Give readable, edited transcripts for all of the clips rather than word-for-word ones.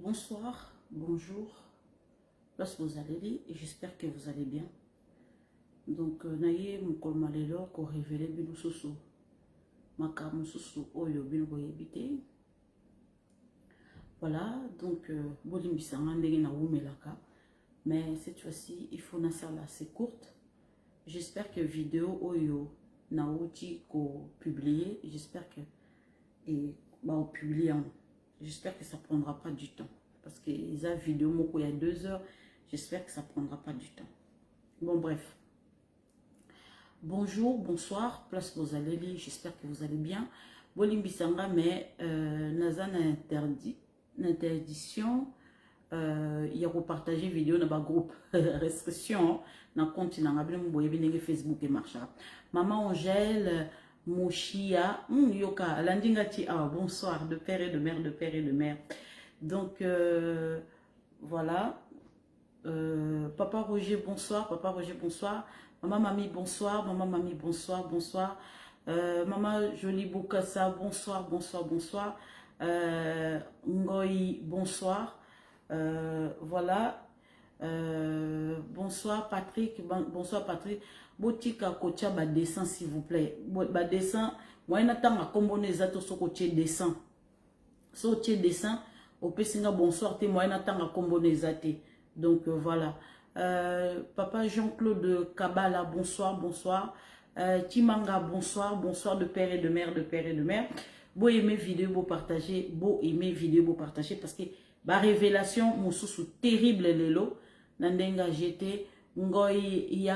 Bonsoir, bonjour, place vous allez et j'espère que vous allez bien. Donc, naye mukolmalelo ko révéler binu soso. Makamu soso oyo binu boyebite. Voilà, donc bolimbisanga ndenge na wumelaka. Mais cette fois-ci, il faut na sala c'est courte. J'espère que vidéo oyo na outi ko publier, j'espère que et bah au publier. J'espère que ça ne prendra pas du temps. Parce que la vidéo, il y a 2 heures, j'espère que ça ne prendra pas du temps. Bon, bref. Bonjour, bonsoir, place vous allez lire, j'espère que vous allez bien. Bolimbisanga, mais Naza l'interdiction, il y a repartager vidéo dans le groupe. Restriction, dans le compte, dans le Facebook et marche. Maman Angèle, Moshia, Yoka, Landingati, bonsoir, de père et de mère, de père et de mère. Donc, voilà. Papa Roger, bonsoir. Papa Roger, bonsoir. Maman Mamie, bonsoir. Maman Mamie, bonsoir, bonsoir. Maman Jolie Boukassa, bonsoir, bonsoir, bonsoir. Ngoï, bonsoir. Voilà. Bonsoir Patrick, bonsoir Patrick. Botika kocha ba dessin s'il vous plaît. Ba dessin, moi n'attends à combiner zato so koche dessin. So koche dessin, au pesinga bonsoir te moi n'attends à combiner zate. Donc voilà. Papa Jean-Claude Kabala, bonsoir, bonsoir. Timanga, bonsoir, bonsoir de père et de mère, de père et de mère. Beau aimer vidéo, beau partager, beau aimer vidéo, beau partager parce que ba révélation, mon sous terrible lelo. Nandenga j'étais, ngoy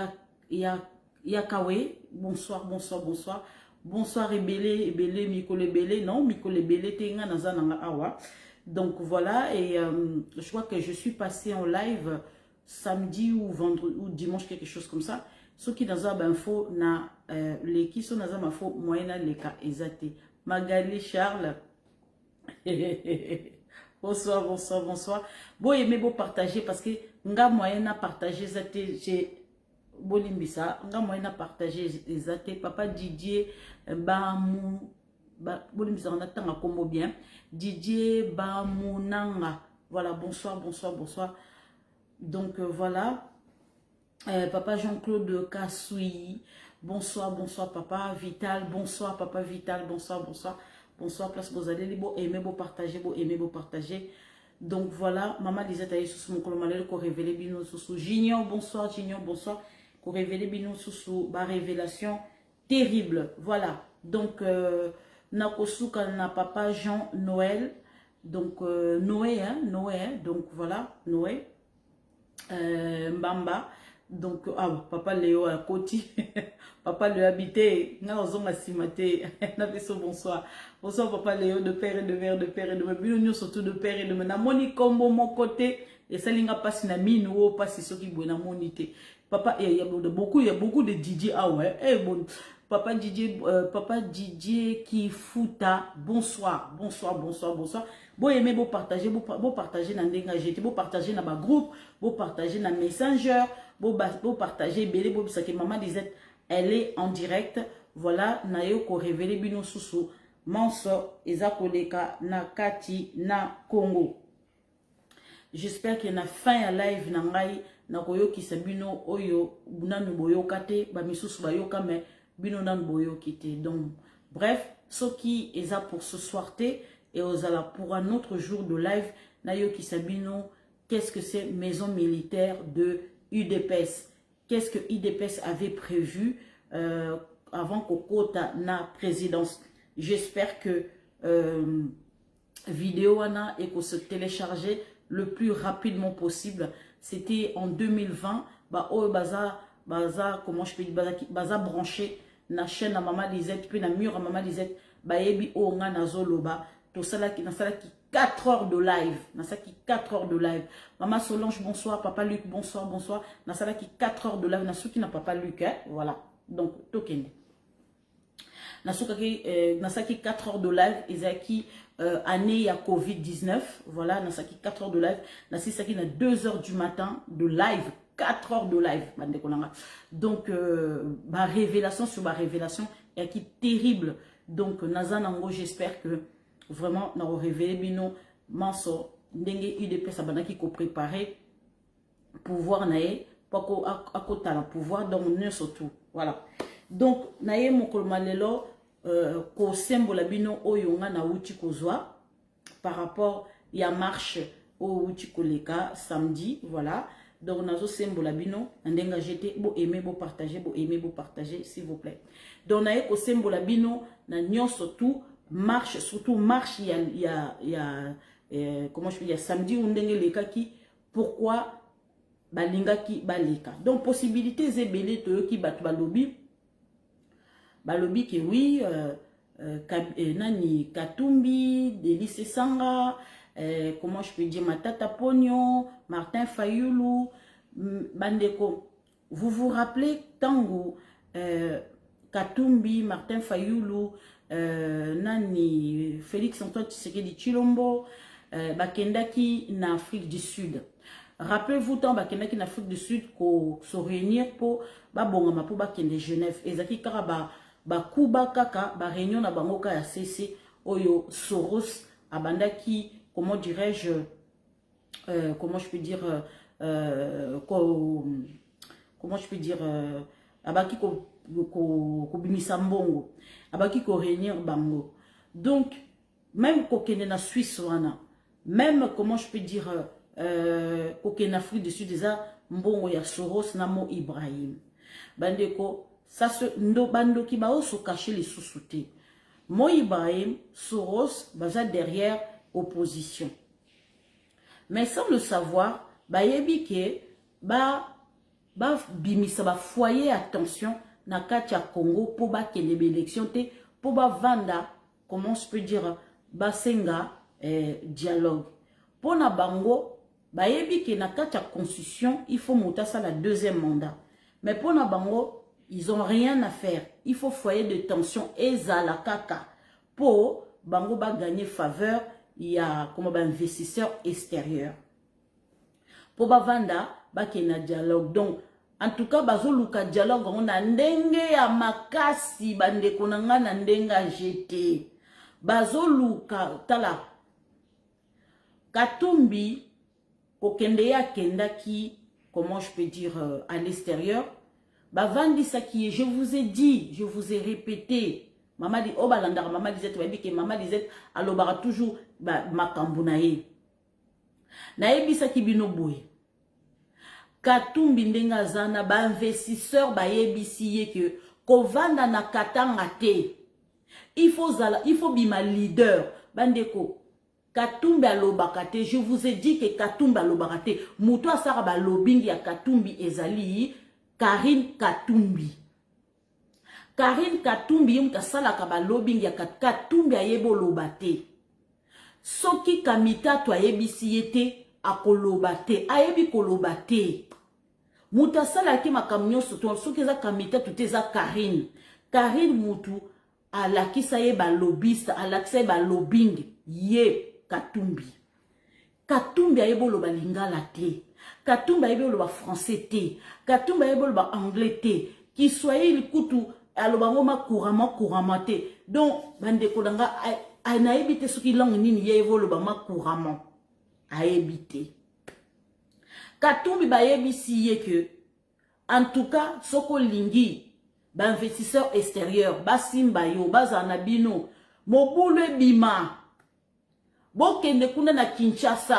Yakawe, bonsoir, bonsoir, bonsoir. Bonsoir Ebele, Mikole Ebele, non, Mikole Ebele, Tenga Nazananga Awa. Donc voilà, et je crois que je suis passée en live samedi ou vendredi ou dimanche, quelque chose comme ça. Ceux qui dans un info, les qui sont dans un info, moyenne les cas exactés. Magali Charles. Bonsoir, bonsoir, bonsoir. Bon, aimez beau partager parce que nga moyen à partager j'ai bolimbisa nga moyen à partager les athées papa Didier Bamou bolimbisa on attend à combo bien Didier Bamunanga. Voilà, bonsoir, bonsoir, bonsoir. Donc voilà, papa Jean-Claude Kassoui, bonsoir, bonsoir papa Vital, bonsoir papa Vital, bonsoir, bonsoir. Bonsoir, place vous allez, beau aimer, beau partager, beau aimer, beau partager. Donc voilà, maman disait à Yesus mon colomalel qu'on révélait bino sous Junior, bonsoir, Junior, bonsoir, qu'on révélait bino sous ma révélation terrible. Voilà, donc Nakosuka na papa Jean Noël, donc Noé, hein, Noé, hein, donc voilà, Noé, Mbamba. Donc, papa Léo à côté, papa le habité, n'a simate, bonsoir. Bonsoir, papa Léo, de père et de mère, de père et de mère, nous surtout de père et de mère. Moni combo mon côté, et ça linga passe na mine ou passe ce qui est na monité. Papa, il y a beaucoup de DJ, ouais, bon. Papa Didier qui fouta, bonsoir, bonsoir, bonsoir, bonsoir. Beau aimer, beau partager dans des GT, beau partager dans ma groupe, beau partager dans Messenger, beau partager, belé, beau ça que maman disait, elle est en direct. Voilà, nayo ko révélé bino susu, manso, ezakoleka, na kati, na Congo. J'espère qu'il y a une fin à live nangai, na koyo ki sabino oyo, bunanu boyo kate, ba misusu ba yoka me, bino nan boyo kite. Donc, bref, ce qui est là pour ce soir et aux ala pour un autre jour de live, nayo ki sabino, qu'est-ce que c'est maison militaire de UDPS? Qu'est-ce que UDPS avait prévu avant qu'au quota na présidence? J'espère que vidéo ana et qu'on se télécharger le plus rapidement possible. C'était en 2020. Bah oh baza comment je peux dire baza branché na chaîne à maman Lisette puis na mur à maman Lisette ba yebi o nga na zoloba to sala ki 4 heures de live. Na sala ki 4 heures de live. Maman Solange bonsoir, papa Luc bonsoir, bonsoir. Na sala ki 4 heures de live na ceux qui n'a papa Luc hein? Voilà. Donc token. Na sala ki 4 heures de live ezaki année à Covid-19, voilà, dans 4 heures de live, dans 2 heures du matin de live, 4 heures de live, donc ma révélation sur ma révélation est qui terrible, donc Nazanango, j'espère que vraiment, nous révélé bino manso, ndenge UDPS abanaki ko préparer pouvoir nae poko akota la pouvoir donc ne surtout voilà donc nae mokolo malelo ko sembola bino oyo nga na uti kozwa par rapport ya marche au uti koleka samedi voilà donc nazo sembola bino ndenga jeté bo aimer bo partager s'il vous plaît donc nae ko sembola bino na nyonso tout marche surtout marche comment je peux dire samedi ou ndenge lekaki pourquoi balingaki baleka donc possibilité zebele to ki bat balobi que oui nani Katumbi Delice Sanga comment je peux dire Matata Pognon Martin Fayulu bandeko vous vous rappelez tango Katumbi Martin Fayulu nani Félix Antoine Tshisekedi Tshilombo bakendaki na Afrique du Sud. Rappelez-vous tant bakendaki na Afrique du Sud ko se réunir pour babongama pour bakende Genève ezaki kara ba kuba kaka ba réunion na bango ka ya CC oyo Soros abandaki comment dirais-je comment je peux dire comment je peux dire abaki ko bimisa mbongo abaki ko réunir bango donc même ko kende na Suisse wana même comment je peux dire en Afrique du Sud déjà mbongo ya Soros na Mo Ibrahim bandeko ça se ndo bando ki ba oso cacher les sous-soutés Mo Ibrahim Soros baza derrière opposition mais sans le savoir ba yebi ke ba bimisa ba foyer attention na kati ya Congo pour ba kende élection te pour ba vanda comment je peux dire ba senga dialogue pour na bango bayebi ke na kati ya constitution il faut monter ça la deuxième mandat mais pour na bango ils ont rien à faire il faut foyer de tension ezala kaka pour bango ba gagner faveur il y a comme ba investisseur extérieur pour ba vanda ba kena dialogue donc en tout cas bazo luka dialogue on a ndenge ya makasi bande konanga na ndenga jeté bazo luka tala Katumbi kokende ya kendaki comment je peux dire à l'extérieur bavandi ça qui est je vous ai dit je vous ai répété maman dit oh balandara maman disait que maman disait alobara toujours makambu na ye na yebisa ki bino boye Katumbi ndenga zana ba investisseur ba yebisi ye que kovanda na katanga te il faut bima leader bandeko Katumbi alobakate, je vous ai dit que Katumbi alobakate. Mouto asara ba lobbying ya Katumbi ezali Karine Katumbi. Karine Katumbi yum kasala ka ba lobbying ya Katumbi ayebo lobate. Soki kamita to ayebisi yete akolobate, ayebi kolobate. Mouto asala ki makamnyo soto soki za kamita tuteza Karine. Karine mutu alakisa ye ba lobbyiste, alakisa ye ba lobbying ye Katumbi. Katumbi ayebo loba lingala te. Katumbi ayebo loba français te. Katumbi ayebo loba anglais te. Qui soyez le kutu aloba ngoma couramment te. Donc bande kodanga anaebite soki langue nini yebo loba ma couramment. Aebite. Katumbi ba yebisi ye que en tout cas soko lingi ba investisseur extérieur ba simba yo bazana bino mobulu bima bokende kuna na Kinshasa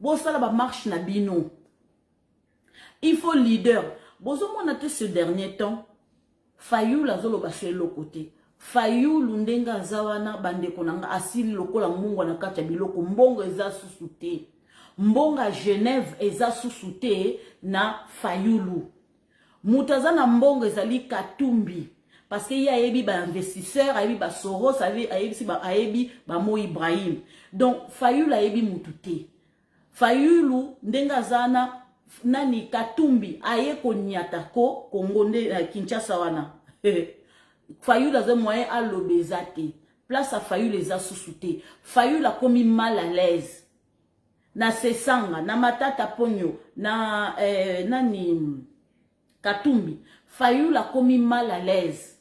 bosala ba marche na bino il faut leader bozo mona te ce dernier temps Fayulu azolo bashe lo côté Fayulu ndenga zawana bande konanga asili lokola mungu na kati ya biloko mbongo eza susute mbonga Genève eza susute na Fayulu mutazana mbongo ezali Katumbi parce qu'il y a yebi ba investisseur, ayebi ba Soros, ayebi ba Mo Ibrahim. Donc Fayulu ayebi mutute. Fayulu ndenga zana nani Katumbi aye ko nyata ko Kongo nde Kinshasa wana. Fayulu azo moyen a lobezate. Place à Fayulu eza susute. Fayulu a commis mal à l'aise. Na Sesanga, na Matata Pognon, na nani Katumbi. Fayulu a commis mal à l'aise.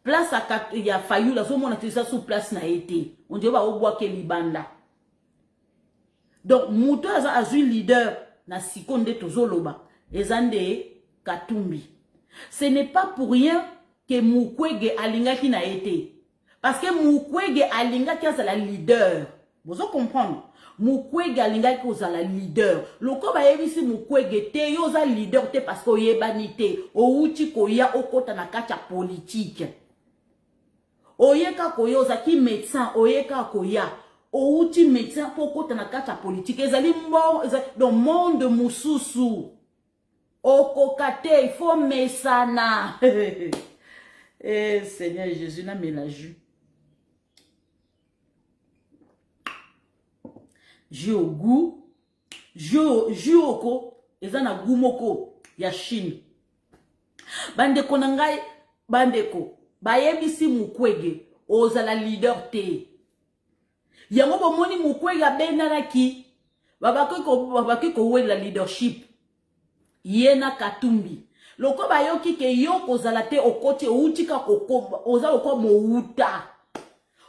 Place à il y a Fayulu, la zone on a sous place na été. On dit ba oboa ke libanda. Donc muto azui leader na sikonde tozoloba ezande Katumbi. Ce n'est pas pour rien que Mukwege alingaki na été. Parce que Mukwege alingaki azala leader. Vous comprenez? Mukwege alingaki ozala leader. Loko ba yebisi Mukwege te yoza leader te parce que oyebani te. Outi koya okota na kacha politique. Oyeka koya ozaki médecin, oyeka koya. Outi médecin pour okota na kacha politique. Ezali dans le monde mususu. Okokate, il faut mesana. Eh, Seigneur Jésus, n'a mis la jus. Jus au goût. Jus au ko. Eza na goût moko. Ya Chine. Bandeko nangai. Bandeko. Bayebisi Mukwege. Ozala leader te. Yango bomoni Mukwege abenanaki. Babaki ko we la leadership. Yena Katumbi. Loko bayoki ke yo kozala te okoti outika kokomba. Oza oko mouta.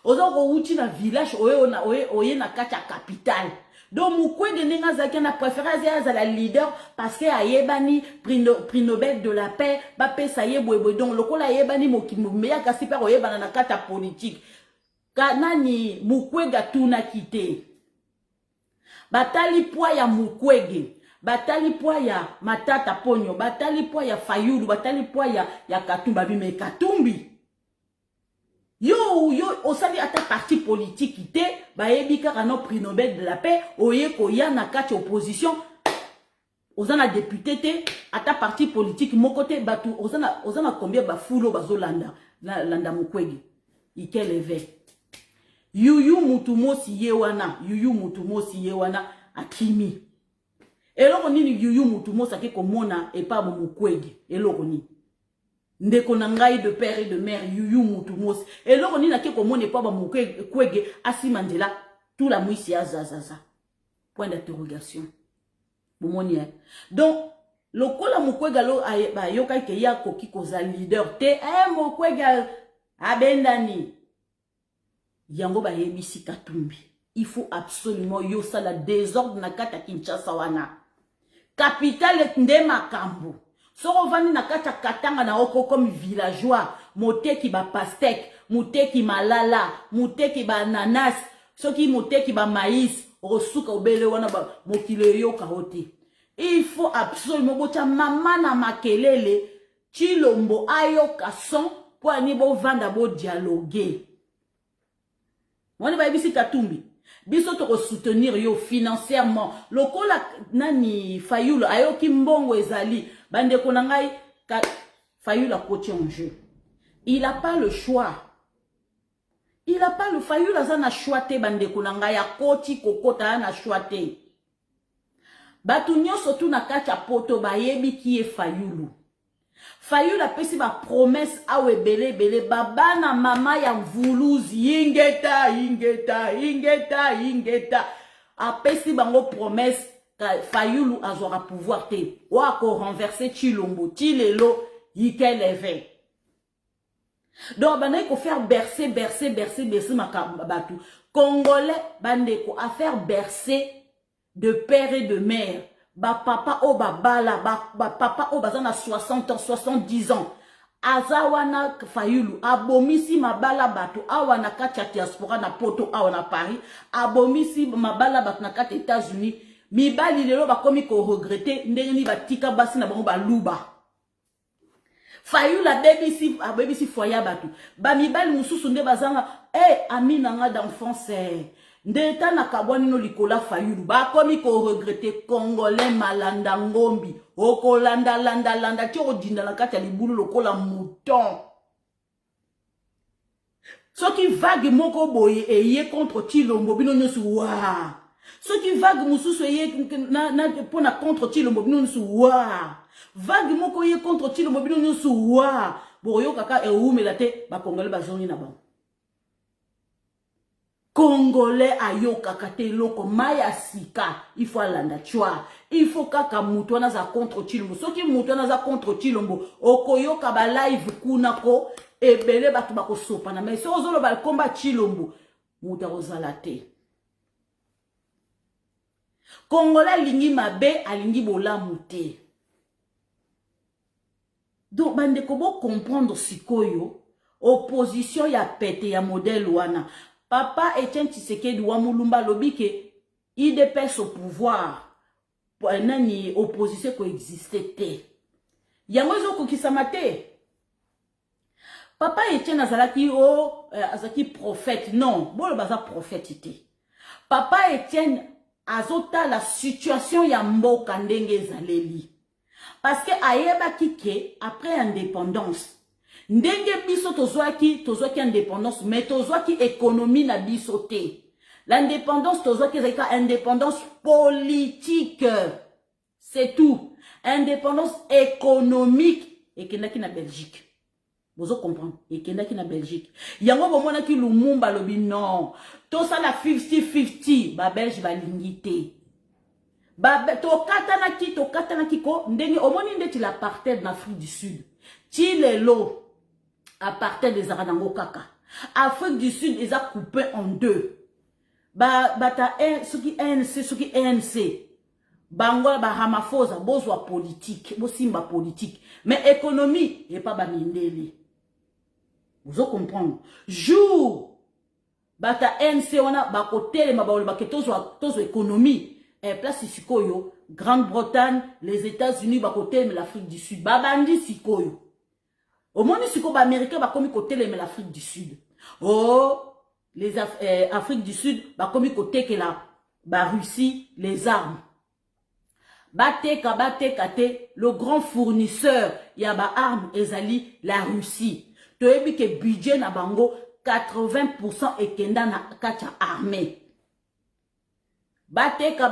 Oza oko outi na village oye na kacha capital. Donc Mukwege nenga zaki na préférence ya la leader parce que ayebani prix Nobel de la paix ba pesa yebwe donc lokola yebani mokimeya kasi pa oyebana na kacha politique. Kanani Mukwege tuna kite. Batali poa ya Mukwege. Batali poa ya Matata Ponyo, batali poa ya Fayulu, batali poa ya Katumbi, bime Katumbi. Yo, osali ata parti politique te, ba yebika kano prix Nobel de la paix, oye koya na kati opposition, ozana député te, ata parti politique mokote, batu, ozana combien ba fulo bazo landa Mukwege. Ike leve. Yuyu mutumosi ye wana, akimi. Eloko nini yuyu mutumosa ke komona et pas Mukwege. Eloko nini. Ndeko nangai de père et de mère yuyu mutumosi. Eloko nini ke komona et pas Mukwege asimandela tout la mwisi azazaza. Point d'interrogation. Bomoni hein. Donc lokola Mukwege lo ba yoka ke ya koki koza leader te Mukwege abendani. Yango ba yebisi Katumbi. Il faut absolument yo ça la désordre na kata Kinshasa wana. Capitale nde makambo. Soro vani na kata Katanga na oko comme villageois, moteki ba pastèque, moteki malala, moteki ba ananas, soki moteki ba maïs, osuka obele wana ba mokile yo kaote. Il faut absolument bocha mama na makelele, Chilombo ayoka son pour ani bo vanda bo dialoguer. Mwani ba yebisi Katumbi. Biso to soutenir yo financièrement. Lokola nani Fayulu ayoki mbongo ezali. Bande konangai Fayulu a coaché en jeu. Il n'a pas le choix. Il n'a pas le Fayulu azana choix te bande konangai a koti kokota na choix te. Batu nyonso tu na kacha poto ba yebi ki e Fayulu. Fayulu a pesi ba promesse awe bele baba na mama ya mvuluzi ingeta a pesi bango promesse ka Fayulu azora pouvoir te wa ko renverser Chilombo Chilelo yikeleve. Donc bana ko faire bercer makabatu congolais bande ko a faire bercer de père et de mère. Ba papa o babala ba papa o bazana 60 ans 70 ans azawana Fayulu abomisi mabala batu awana kati ya diaspora na poto awana Paris abomisi mabala batu na kati États-Unis mibali lelo bakomi ko regretter ndenge ni batika basi na bango baluba Fayulu abebisi foya batu ba mibali mususu nde bazanga amina nga d'enfance ndeta na kabwani no likola Fayulu ba komi ko regretter congolais malanda ngombi oko landa ti odinda na kati ya libulu lokola mouton soki vague moko boye eye contre Chilombo bino nyosu wa soki vague mususu eye na pona contre Chilombo bino nyosu wa vague moko eye contre Chilombo bino nyosu wa boyo kaka eumela te ba congolais bazongi na bango Congolais ayoka kate loko maya sika il faut alanda chwa il faut kaka mutu wana za contre Chilombo soki mutu wana za contre Chilombo okoyoka ba live kuna ko ebele batu bako sopa na mais so ozolo ba komba Chilombo mutu ozala te Congolais lingi mabe alingi bolamu te. Donc bande kobo comprendre sikoyo opposition ya pete ya modèle wana. Papa Etienne Tshisekedi wa Mulumba lobike IDPS au pouvoir. Nani opposition ko existe te. Yango zoko kisamate. Papa Etienne azalaki azaki prophète. Non, bon baza prophète te. Papa Etienne azota la situation ya mboka ndenge ezaleli. Parce que ayeba kike après indépendance. Ndenge biso tozwaki indépendance mais tozwaki économie na biso te. L'indépendance tozwaki ezalika indépendance politique. C'est tout. Indépendance économique et kendaki na Belgique. Vous comprendre? Et kendaki na Belgique. Yango bomona ki Lumumba lobi non. To ça la 50-50 ba Belge ba lingité. Ba to katanaki ko ndenge omoni ndeti l'apartheid en Afrique du Sud. Ti lelo apartheid des Aranango kaka. Afrique du Sud ils a coupé en deux. Bata soki ANC. Bango ba Ramaphosa bozwa politique, bosimba politique, mais économie et pas ba mindele. Vous comprenez? Jour bata ANC wana ba côté ma ba ke tozo économie et place sikoyo Grande-Bretagne, les États-Unis ba côté mais l'Afrique du Sud ba bandi sikoyo. Au monde siko ba américain ba komi côté mais l'Afrique du Sud. Oh les Afrique du Sud ba komi côté que la ba Russie les armes. Bateka te, le grand fournisseur yaba armes ezali la Russie. Tu as vu que budget na bango 80% ekenda na kacha armée. Bateka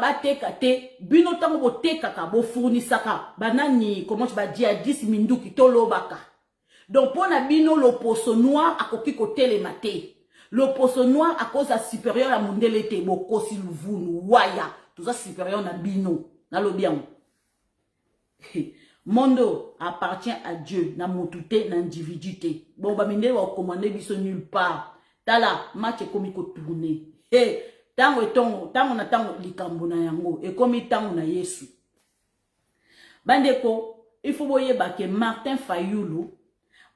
te, bino tango boteka ka bo fournissaka banani comment tu vas dire 10 minduki tolobaka. Donc pour na bino le poisson noir a koki kote le maté. Le poisson noir à cause à supérieur à mondele te boko si luvunu waya. Tout ça supérieur na bino. Mondo appartient à Dieu, na motute, na individuité. Bon, ba minde wa commander biso nulle part. Tala, match komiko tourner. Tango na tango likambo na yango, et komi tango na Yesu. Bandeko, il faut boyeba que Martin Fayulu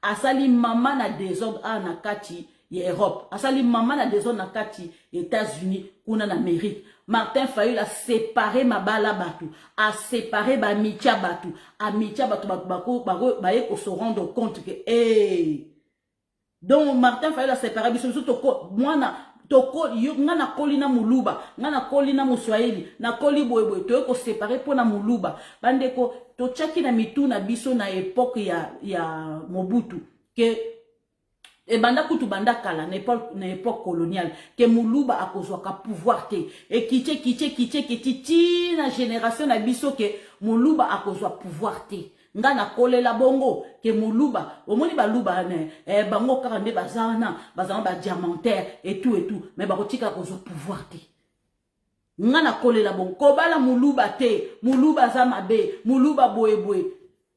asali mama na désordre na kati Europe. Asali mama na désordre na kati États-Unis, kuna na Amérique. Martin Fayulu a séparé ma bala batu, a séparé ba mitia batu, a mitia batu bako baye ko se rendre compte que donc Martin Fayulu a séparé biso toko mwana toko ngana kolina muluba, ngana kolina muswahili, na koli boyeboy to ko séparer pona muluba. Bandeko to chaki na mitu na biso na époque ya Mobutu que et banda kutu banda kala na époque coloniale que muluba akozwaka pouvoir te et kiti na génération na biso que muluba akozwa pouvoir te nga na kolela bongo que muluba omoni baluba bango kaka nde bazana ba diamantaire et tout mais bakotika akozwa pouvoir te nga na kolela bongo kobala muluba te muluba za mabe muluba boyeboy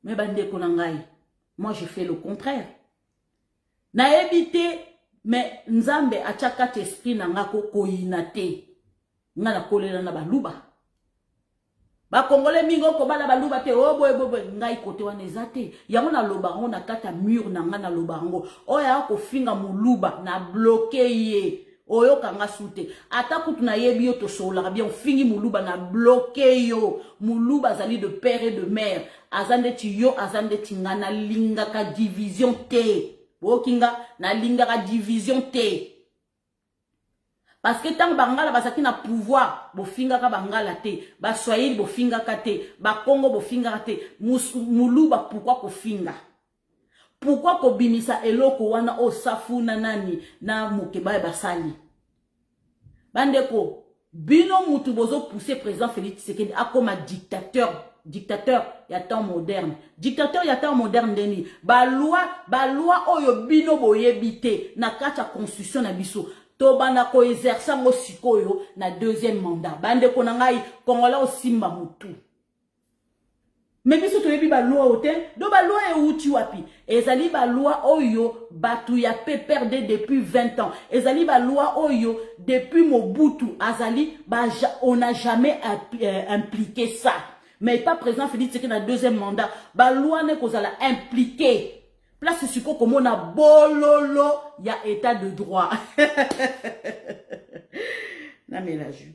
mais bande ko na ngai moi je fais le contraire. Na ebite mais nzambe achaka esprit na ngako koyina te nga na kolela na baluba ba congolais mingo ko bala baluba te oh boy ngai kote wana ezate yango na lobango na kata mur na nga na lobango oya ko finga muluba na bloquer ye oyo kanga sute ata kutu na yebi yo to sola bien fingi muluba na bloquer yo muluba zali de père et de mère azande ti yo azande ti ngana linga ka division te. Bokinga na linga ka division te. Parce que tant bangala basaki na pouvoir bofinga ka bangala te, ba Swahili bofinga ka te, ba Congo bofinga ka te, muluba pourquoi ko finga? Pourquoi ko bimisa eloko wana o safu na nani na mukeba basali? Bandeko, bino mutu bozo pousser président Félix Tshisekedi a comme dictateur ya temps moderne. Dictateur ya temps moderne deni. Ba loi oyo bino boyebite na kata constitution na biso. To bana ko exercer ngo sikoyo na deuxième mandat. Bande ko na ngai Kongola o simba mutu. Mais biso toyebi ba loi ote, do ba loi e uti wapi. Ezali ba loi oyo batu ya pe perdre depuis 20 ans. Ezali ba loi oyo depuis Mobutu azali on n'a jamais impliqué ça. Mais pas président Félix Tshisekedi dans deuxième mandat, ba loi ne kozala impliqué. Place suko comme on a bololo, il y a état de droit. Non mais la ju.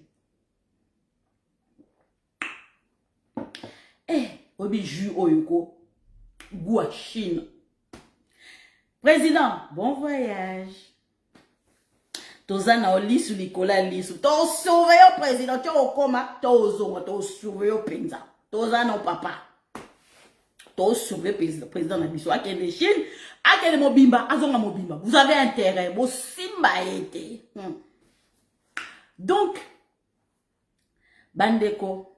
Eh, obi ju oyoko, Guachine. Président, bon voyage. Tozana oli sous Nicolas Lissou. To surveille président, tu au coma, to zonga, to surveille penza. Tozana papa. To surveille président na biso akende Chine, akende mobimba, azonga mobimba. Vous avez intérêt, bo simba été. Donc bandeko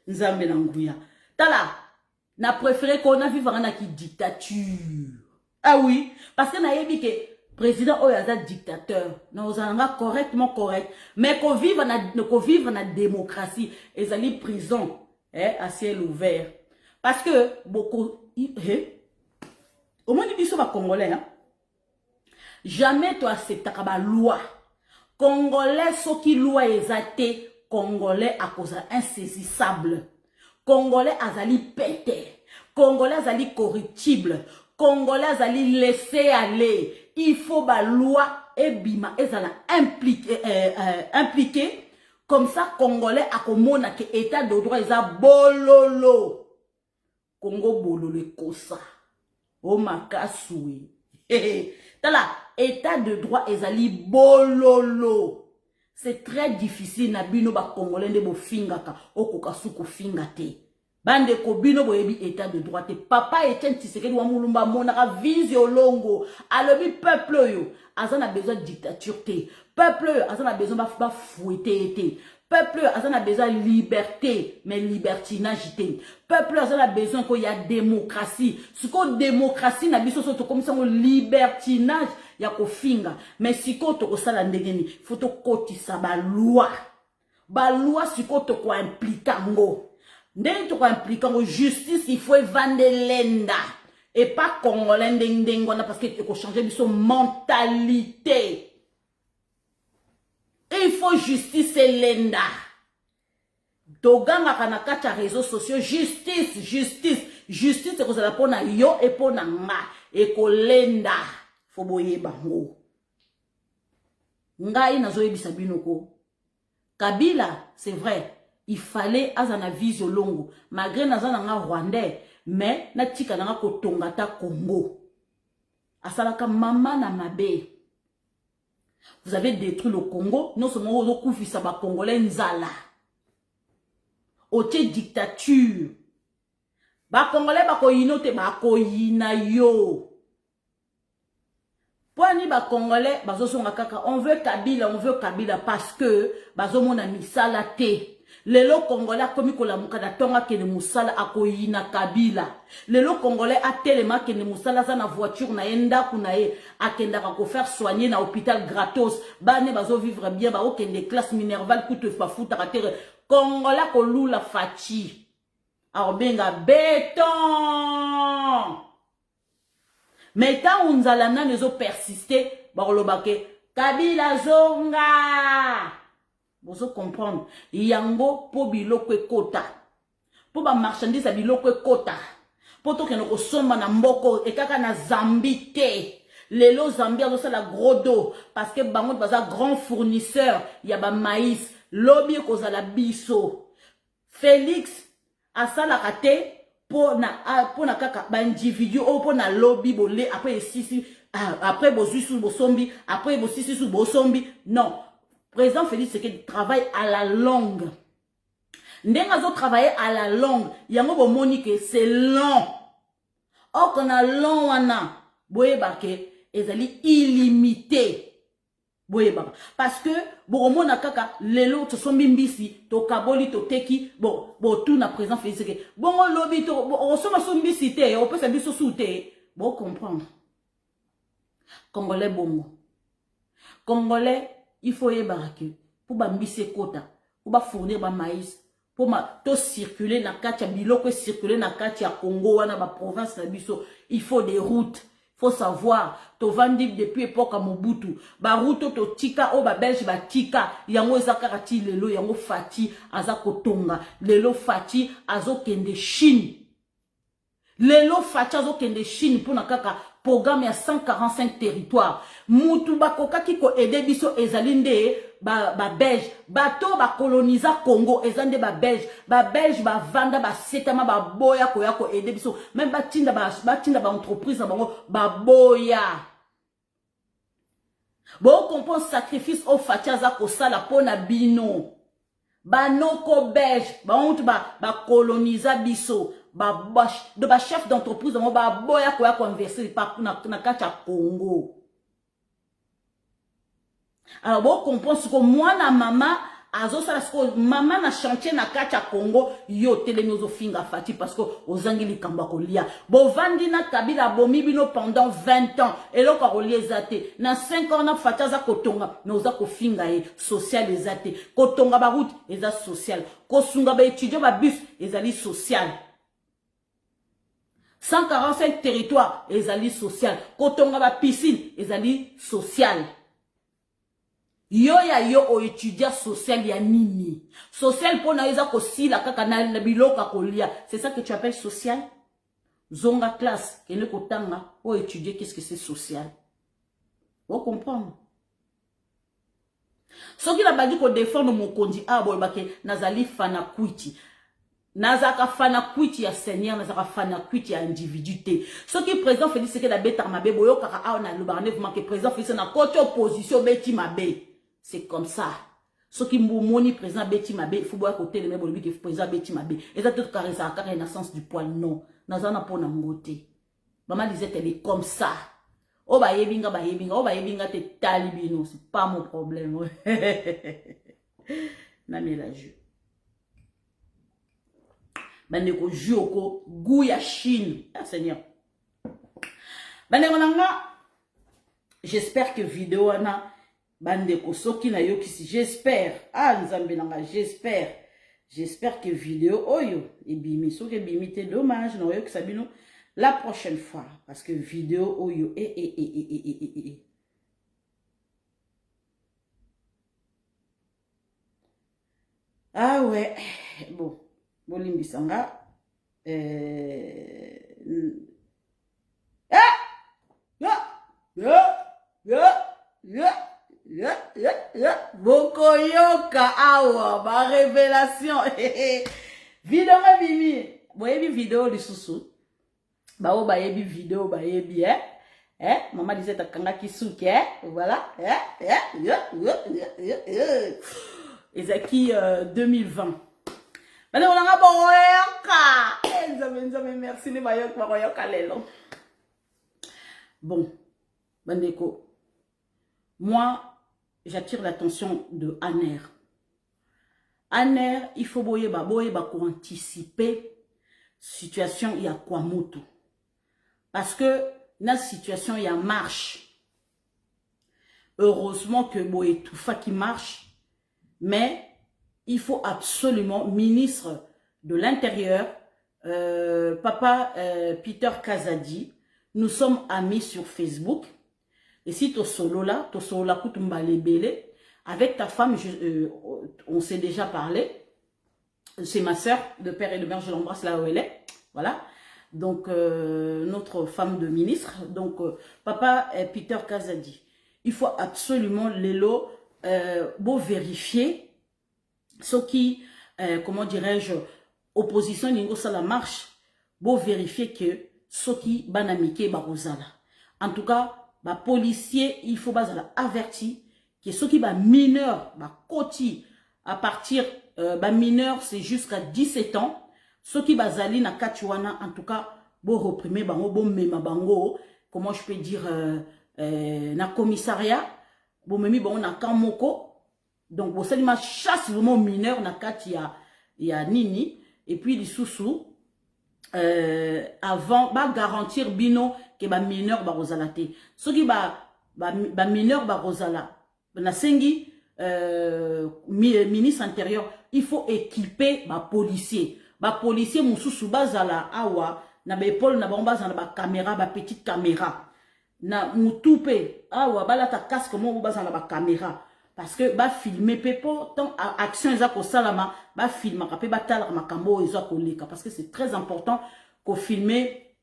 Nzambe na nguya. Tala, na préféré qu'on a vivre en qui dictature. Ah oui, parce que na yebi que président oyaza dictateur. Nous allons correctement correct, mais qu'on vive na démocratie, et ça li prison à ciel ouvert. Parce que beaucoup au moins ils sont congolais hein. Jamais tu acceptes la loi. Congolais ceux qui loi exate Congolais à cause insaisissable. Congolais azali pété. Congolais azali corruptible. Congolais azali laisser aller. Il faut ba loi et bima ezala impliqué. Comme ça Congolais a komona que état de droit eza bololo. Congo bololo kosa. O makasui. Tala état de droit ezali bololo. C'est très difficile na bino ba congolais de bo fingaka okoka suko fingate. Bande ko bino bo yebi état de droit te papa Etienne Tshisekedi wa mulumba monaka visio longo alobi peuple yo azana besoin de dictature te. Peuple yo azana besoin ba fouetter te. Peuple yo azana besoin de liberté mais libertinage te. Peuple yo azana besoin ko ya démocratie. Siko démocratie na biso so to comme ça libertinage ya kofinga mais siko to kosala ndengeni faut to kotisa ba loi siko to ko impliquer ngo ndenge to ko impliquer ngo justice il faut vendre lenda et pas congolais ndengwana parce que il faut changer biso mentalité et il faut justice et lenda doganga kana kata réseaux sociaux justice c'est que ça pona yo et pona nga et ko lenda Foboye bango. Ngai nazoyebisa binoko. Kabila, c'est vrai, il fallait azana vision longo. Malgré nazana nga rwandais, mais na tika nga kotongata Congo. Asalaka mama na mabe. Vous avez détruit le Congo, non seulement vous koufisa ba congolais nzala. Ote dictature. Ba congolais ba koyino te ba koyina yo. Poani ba congolais bazo songa kaka on veut Kabila parce que bazo mona misala te. Lelo congolais komi kola mukada tonga kene musala akoyina Kabila. Lelo congolais a tellement kene musala za na voiture na enda kunae akenda ko faire soigner na hôpital gratos. Bane bazo vivre bien ba okende classe minerval coûte pas fouta terre. Congolais ko lula fachi. Arbenga béton. Mais tant on a les autres persisté, Kabila zonga. Vous comprendre. Yango po biloko kota. Po ba marchandise biloko kota. Po to keno ko somba na mboko e kaka na Zambie. Lelo Zambie a la gros dos parce que bango baza grand fournisseur, ya ba maïs, lobby ko za la biso. Félix a ça la raté. Pour na kaka ba individu ou pour na lobby bolé après sisi après bosu sous bosombi après bosisi sous bosombi non président Félix c'est qu'il travaille à la longue ndenga zo travailler à la longue yango bo monique c'est long or qu'on a long wana boye baké ezali illimité boye baba parce que boromona kaka lelo to sombi mbisi to kaboli to teki bon tout na présent physique bon lobby to on soma sombi cité on peut sa biso souté bon comprendre congolais bongo congolais il faut y barake pour ba mbisi kota pour ba fournir ba maïs pour to circuler na kati ya biloko circuler na kati ya Congo wana ba province na biso, il faut des routes. Faut savoir, to vandi depuis époque à Mobutu, ba route to tika o ba belge ba tika, yango ezakarati lelo yango fati azako tonga, lelo fati azo kende Chine. Lelo fati azo kende Chine pour na kaka programme ya 145 territoires. Mutu bakoka kiko ede biso ezalinde ba belge, bato ba colonisa Congo ezande ba belge ba vanda ba setama ba boya ko yako ede biso, même batinda ba entreprise na bango ba boya. Bo comprend sacrifice au fatia za ko sala pona bino. Ba noko belge, ba honte ba colonisa biso. De ba chef d'entreprise dans ba boya ko ya converser pa na kacha Congo. Alors bon comprendre ce que moi na maman azo sala ce que maman na chantier na kacha Congo yo telemi ozo finga fati parce que ozangi likamba ko lia. Bo vandi na kabila bomi bino pendant 20 ans et lo ka kolia ezate na 5 ans na fati za kotonga mais oza ko finga e social ezate kotonga ba route eza social ko sunga ba étudiant ba bus ezali social. 145 territoires, ezali social. Kotonga ba piscine, ezali social. Yo ya yo o étudiant social ya nini. Social pour na eza ko sila kaka na biloka kolia. C'est ça que tu appelles social? Zonga classe, kene kotanga, o étudier qu'est-ce que c'est social? Vous comprenez? Ce qui n'a pas dit qu'on défend mon kondi, ah bon, nazali fana kuiti. Nazaka fana kwiti ya seigneur, nazaka fana kwiti ya individuité. Ce qui président Félix c'est que la bête mabe boyo kaka a on a le barneuf manque président Félix na côté opposition beti mabe. C'est comme ça. Ce qui moni président beti mabe, il faut boire côté le même bolobi que président beti mabe. Et ça tout carré ça car renaissance du poil non. Nazana pona ngote. Maman disait elle est comme ça. Oh ba yebinga, oh ba yebinga te talibino, c'est pas mon problème. Nami la jeu. Bandeko Joko Gouya Chine. Ah, Seigneur. Bandeko Nanga. J'espère que vidéo ana bandeko soki na yo kisi. J'espère. Ah, Nzambe Nanga, j'espère. J'espère que vidéo oyo ebimi. Soki ebimi te dommage na yo kisabino la prochaine fois parce que vidéo oyo Ah ouais. Bon. Bolimbi Sanga. Bokoyoka awa, ma révélation. Vidéo bimi. Boyebi vidéo lisusu. Bao bayebi vidéo bayebi maman disait ta kanga kisuke voilà Ezaki 2020. Maintenant, on a merci les maillots bon, bandeko, moi, j'attire l'attention de Aner. Aner, il faut boyer pour anticiper situation il y a quoi moto. Parce que dans la situation il y a marche. Heureusement que boyer tout fa qui marche, mais il faut absolument, ministre de l'Intérieur, Papa Peter Kazadi, nous sommes amis sur Facebook. Et si tu solo là, avec ta femme, on s'est déjà parlé. C'est ma soeur de père et de mère, je l'embrasse là où elle est. Voilà. Donc, notre femme de ministre. Donc, Papa Peter Kazadi. Il faut absolument, Lélo, beau vérifier ce qui, comment dirais-je, opposition ningo ça la marche, beau vérifier que ce qui banamike barozala. En tout cas, ba policier, il faut bazala averti que ce qui ba mineur, ba koti à partir ba mineur c'est jusqu'à 17 ans, ce qui bazali na katuana en tout cas beau reprimer bango beau mema bango, comment je peux dire na commissariat, beau memi bango na kamoko. Donc, vous savez, ma chasse vraiment mineur na kati ya nini. Et puis, les sous-sous, avant, garantir bino que ba mineur ba rosalate. Ce qui ba mineur ba rosala. Na sengi, ministre intérieur, il faut équiper les policiers. Les policiers, moussou bazala awa, na ba épaule na ba bazala ba caméra, ba petite caméra. Na moutoupe awa bala ta casque mo bazala ba caméra. Parce que ba filmer pepo tant action ezako salama, ba filmer ka pe ba tala makambo ezako leka parce que c'est très important ko filmer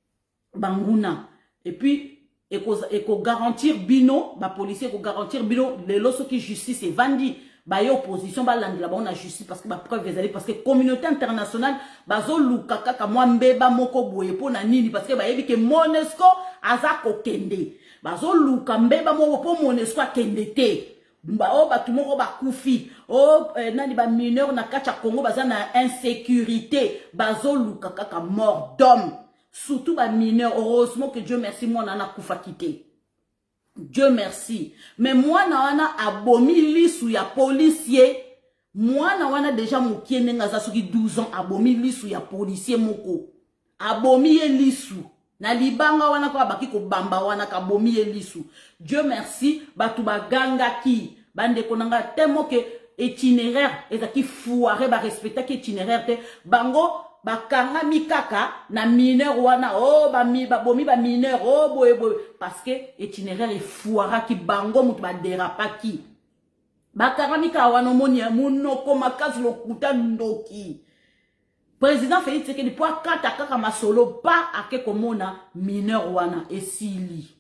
banguna. Et puis et ko garantir bino ba policier ko garantir bino les loso qui justice et vandi ba yo opposition ba landela ba on a justice parce que ba preuve ezali parce que communauté internationale bazo luka kaka mwambe ba moko boye pona nini parce que ba yebi ke Monusco azako kende bazo luka mbeba moko po Monusco akende te ba o ba tumoko ba kufi o nani ba mineur na kacha Congo baza na insécurité bazo luka kaka mort d'homme. Surtout les mineurs, heureusement que Dieu merci, moi, on a koufa quitté. Dieu merci. Mais moi, on a abomi l'issou, ya policier. Moi, on a déjà mouké n'engaza souki 12 ans, abomi l'issou, ya policier moko. Abomi l'issou. Na libanga wana kwa baki ko bamba wana ka abomi l'issou. Dieu merci, batu ba ganga ki. Bande konanga tellement que itinéraire, ezaki fouare, ba respecter ki itinéraire te. Bango, bakanga mikaka na mineur wana oh bomi ba mineur oh boye parce que itinéraire est foira ki bango mutu ba dérapa ki bakanga mika wana moni munoko makazi lokuta ndoki président Félix Tshisekedi po kata kaka masolo pas ake komona mineur wana esili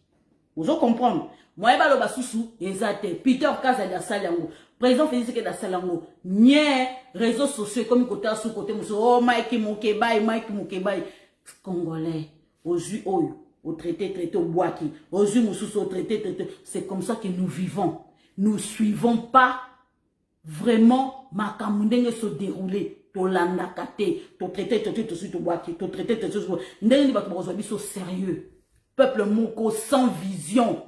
vous comprendre moi ba lo basusu ezate Peter Kazali asali yango président Félix Tshisekedi asali yango nye réseaux sociaux comme côté à sous côté muso oh Mike Mukebai congolais aux yeux au traité au boaki aux yeux mususu au traité c'est comme ça que nous vivons nous suivons pas vraiment makamundenge se dérouler to landa kate to traité to suite au boaki to traité to ndenge ba ko biso sérieux peuple moko sans vision.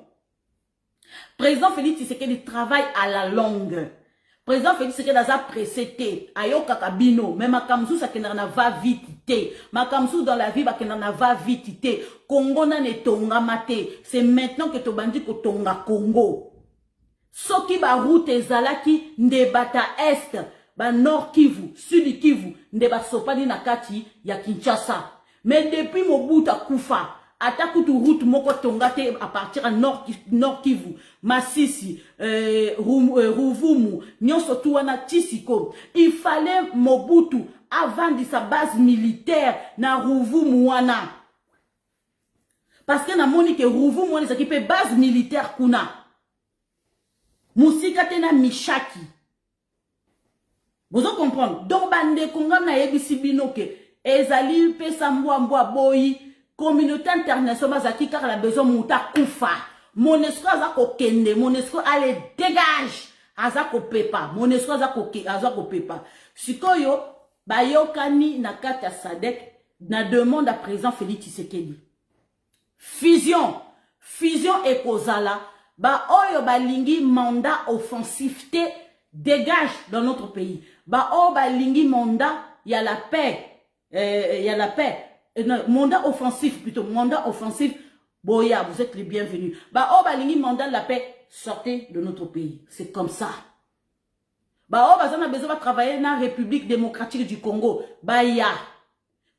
Président Félix Tshisekedi travaille à la longue. Président Félix Tshisekedi a précédé ayoka kabino mais makamsu ça kenana va vite té makamsu dans la vie ba kenana va vite té Congo na ne tonga mate c'est maintenant que to bandi ko tonga Congo soki ba route ezalaki ndebata est ba nord Kivu sud Kivu ndeba sopani na kati ya Kinshasa mais depuis Mobutu kufa Atakutu route moko tongate à partir à nord Kivu, Masisi, Ruvumu, nyonso tuwana Tisiko. Il fallait Mobutu avant de sa base militaire na Ruvumu wana. Parce que na moni que Ruvumu wana s'occupe base militaire kuna. Musika tena Mishaki. Vous comprenez? Donc bande konga na yebisi bino ke ezali pesa mbwa boyi. Communauté internationale zaki car la besoin muta kufa Monusco azako kende Monusco allez dégage azako pepa Monusco azako pepa sikoyo bayokani na kata Sadek na demande à président Félix Tshisekedi fusion et kozala ba oyo balingi mandat offensif te dégage dans notre pays ba oyo balingi mandat y a la paix non, mandat offensif plutôt, mandat offensif, boya, vous êtes les bienvenus. Bah, oh, bah, l'ingé mandat de la paix, sortez de notre pays. C'est comme ça. Bah, oh, bah, on a besoin de travailler dans la République démocratique du Congo. Bah, ya.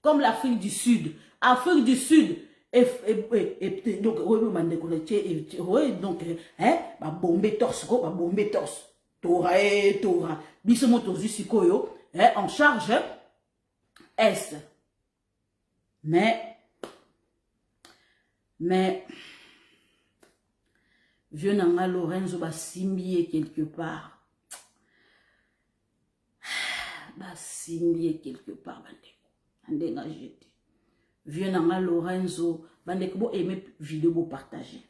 Comme l'Afrique du Sud. Afrique du Sud. Donc, hein, bah, bomber torse, bah, bomber torse. Tora. Bissomo tozu sikoyo, hein, en charge, est. Mais, vieux nanga Lorenzo ba simbié quelque part. Ba simbié quelque part, bandeko. Ande jeté. Vieux nanga Lorenzo, bandeko bo aimer vidéo bo partager.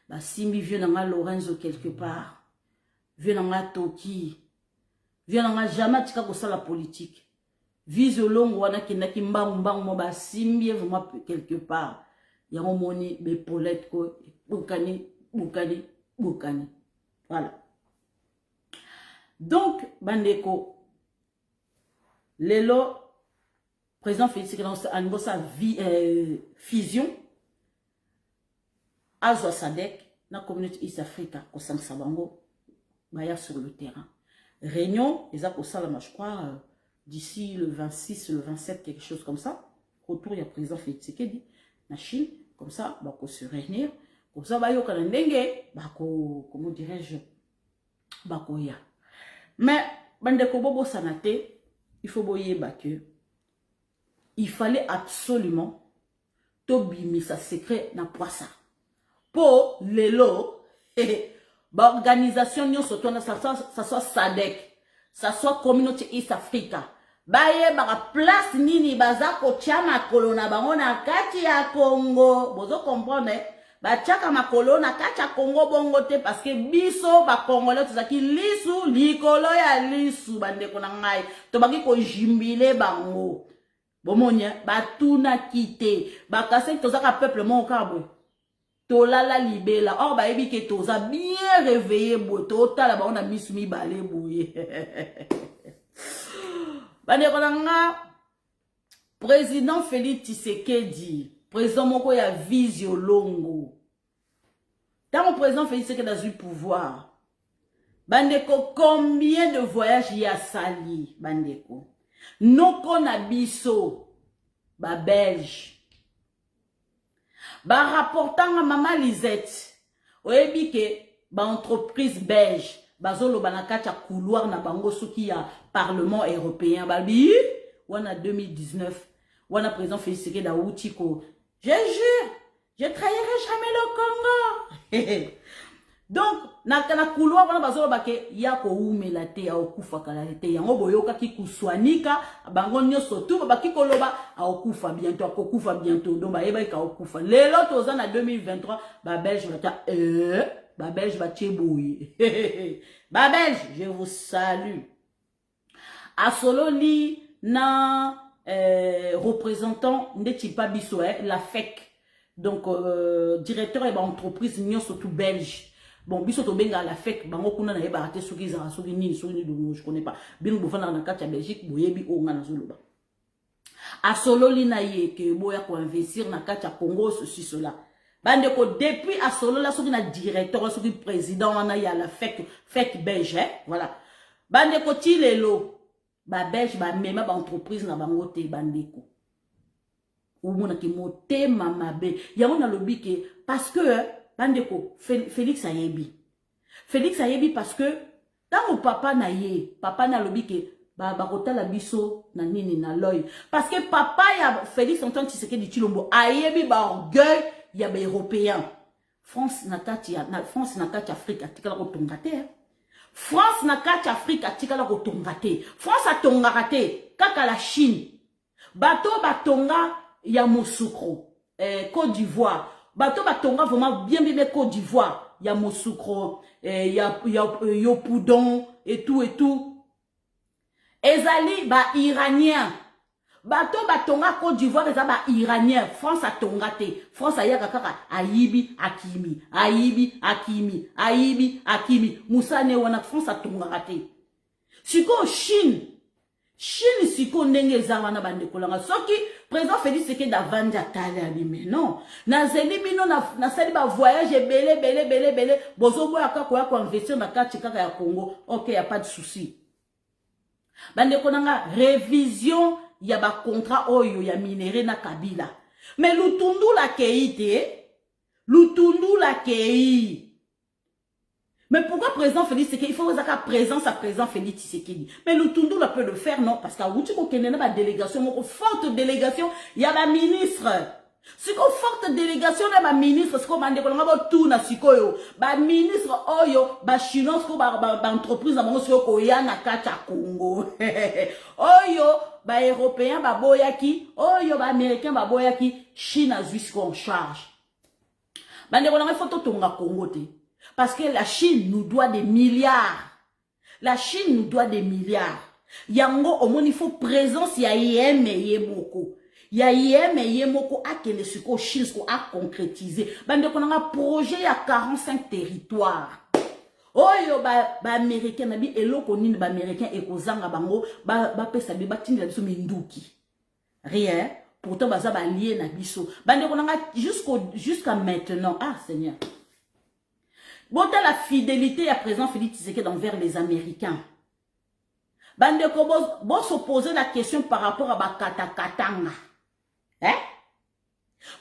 Ba simbi vieux nanga Lorenzo quelque part. Vieux nanga Toki. Vieux nanga jamais tika ko la politique. Vise long wana kinaki mbang mo ba simbi vraiment quelque part ya moni be polette ko bukani voilà donc bandeko lelo président Félix Tshisekedi a nouveau sa fusion azwa Sadek na communauté East Africa ko sangsa bango baya sur le terrain. Réunion, ils ont ça, je crois, d'ici le 26, le 27, quelque chose comme ça. Autour, il y a le président Félix Tshisekedi, la Chine, comme ça, bah, qu'on se réunir. Comme ça, bah, yo, quand comment dirais-je, bah, qu'on y a. Mais, bande ko bobo sanate, il faut boyer que il fallait absolument tobimi sa secret na poissa. Pour les lots, organisation surtout ça soit SADC, ça soit Communauté East Africa. Baye baka place nini baza ko tia makolo na bango na kati ya Congo. Bozo comprendre? Ba tiaka makolo na kati ya Congo bongo te parce que biso ba Congolais tozaki lisu likolo ya lisu bande ko na ngai. To baki ko jimbile bango. Bomonya ba tuna kite. Ba kase tozaka peuple mon kabwe. Tolala libela. Or ba ebi ke toza bien réveillé bo totala ba on a misumi balé boye. Bande konanga président Félix Tshisekedi, président moko ya visio longo. Dans mon président Félix Tshisekedi a eu pouvoir. Bandeko, combien de voyages y a sali, bandeko? Noko na biso, ba belge. Ba rapportant à maman Lisette, oyebi ke ba entreprise belge. Bazolo banakacha couloir na bango soki ya Parlement européen balbi wana 2019 wana président Félix Tshisekedi da utiko je jure je trahirai jamais le Congo. Donc na couloir wana bazolo bake ya ko umela te ya okufa kala te yango boyoka ki kuswanika bango nyoso tu baki koloba akufa bientôt donc ba yeba ka okufa lelo toza na 2023 ba belge bata ba belge va tchébouille. Ba belge, je vous salue. A Sololi, na représentant Ndechipa Bisso, la FEC. Donc, directeur et entreprise, nous surtout belge. Bon, Bisso to benga la FEC, bango kuna na eba ate soki za soki ni je connais pas. Bien bofana na kati ya Belgique, boyebi o nga na zoloba. A Sololi na ye ke boya ko investir na kati ya Congo ceci cela. Bandeko, depuis à solo, là, soki na directeur, soki président, on a y a la FEC belge, voilà. Bandeko, ti lelo, ba belge, ba mema, ba entreprise, na bangote, bandeko. Ou mona ki mote mamabe. Yango na lobi ke, parce que, bandeko, Félix Ayebi. Félix Ayebi parce que, dans mon papa na ye, papa na lobi ke, ba kota la biso, na nini na loy. Parce que papa ya Félix Antoine Tshisekedi Tshilombo, Ayebi ba orgueil, il y a des Européens. France na kati Afrique atikala ko tongate. France na kati Afrique atikala ko tongate. France a tongate kaka la Chine. Bato batonga ya Moussoukro, Côte d'Ivoire. Bato batonga vraiment bien Côte d'Ivoire, ya Moussoukro, ya Yopougon et tout. Ezali ba iranien. Bato batonga Côte d'Ivoire eza ba iranien. France a tongate. France a yaka kaka Ayibi Akimi. Ayibi Akimi. Ayibi Akimi. Moussa ne wana France a tongate. Siko Chine. Chine siko ndenge eza wana bande kolanga. Soki président Félix Tshisekedi davandi atali ali mais non. Na zeli bino na sali ba voyage belé. Bozo boya kaka ko investir na kati kaka ya Congo. OK, y a pas de souci. Bande kolanga révision ya ba contrat oyo ya minéré na Kabila. Mais Lutundu la keite, Lutundu la kei. Mais pourquoi président Félix Tshisekedi? Il faut que ça présence à président Félix Tshisekedi. Mais Lutundu la peut le faire non parce qu'à Outiko kenena ba délégation, moko forte délégation, ya ba ministre. Siko forte délégation na ba ministre, siko bande ko ngabo tout na sikoyo. Ba ministre oyo, ba chinois ko ba entreprise na bango siko ko ya na kata Congo. Oyo ba européen ba boyaki, oyo ba américain ba boyaki, Chine a jusqu'en en charge. Bande ko ngabo photo tonga Congo te. Parce que la Chine nous doit des milliards. La Chine nous doit des milliards. Yango au moins il faut présence ya IM et Yemoko. Ya IM et Yemoko a que le suko Chine a concrétisé. Bande ko ngabo projet ya 45 territoires. Oyo ba américain na bi eloko nini ba américain ekozanga bango ba pesa bi batindela biso minduki. Rien. Pourtant baza ba lié na biso. Bande ko ngabo jusqu'à maintenant. Ah Seigneur. Bon, t'as la fidélité à présent Félix Tshisekedi envers les Américains. Bandeko, bon s'opposer la question par rapport à Bakatakatanga. Hein?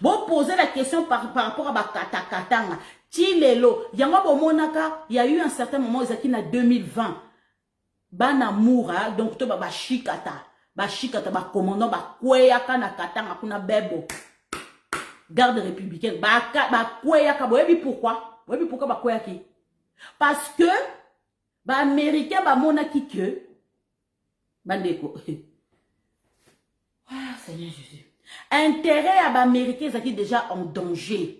Bon poser la question par rapport à Bakatakatanga. Tilelo, yango bomonaka, il y a eu un certain moment, ils ont 2020. Banamoura, donc to ba shikata, ba commandant, ba kweyaka na katanga kuna bebo. Garde républicaine, ba kweyaka, boyebi pourquoi? Boyebi pourquoi ba kweyaki? Parce que ba américain ba monaki que bandeko. Ah, Seigneur Jésus. Intérêt à ba américain qui déjà en danger.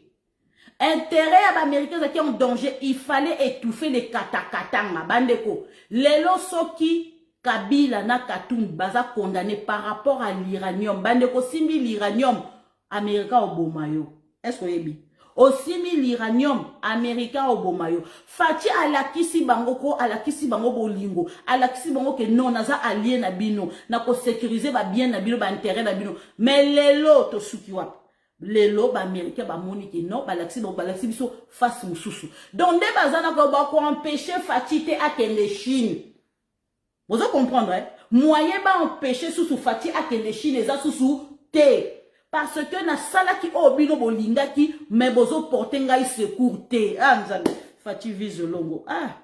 Intérêt à l'Américain qui est en danger, il fallait étouffer les katakatanga. Bandeko, lelo soki Kabila na Katoum baza condamné par rapport à l'uranium. Bandeko, simbi l'uranium, Américain au Bomayo. Est-ce que vous avez aussi mis l'uranium, Américain au Bomayo. Fati alakisi bangoko, alakisi bango bolingo, alakisi bango que non, naza allié na bino, na ko sécuriser ba bien na bino, ba intérêt na bino. Mais lelo to sukiwap. Lelo ba américain ba monique non ba laxi biso face mususu donc des bazana ko empêcher Fati te à kende Chine. Vous comprendre hein? Moyen ba empêcher sous Fati à kende Chine eza sous te parce que na sala ki obino bolinga ki mais bozo porter ngai secours te ah nzambe Fati vise longo ah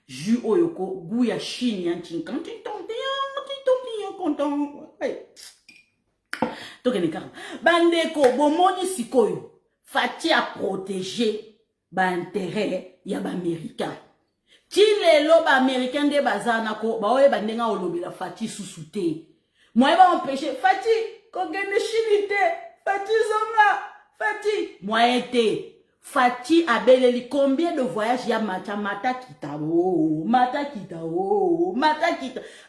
ju oyoko guya Chine yantin quand tu tonti content hey. Bandeko, bomoni sikoyo, Fati a protégé ba intérêt ya ba américain. Ti lelo ba américain de bazana ko ba oye bandenga olobi la Fati susute. Moi ba empêcher Fati ko gene chinite, Fati zonga, Fati moi été. Fati abeleli combien de voyages ya mata kita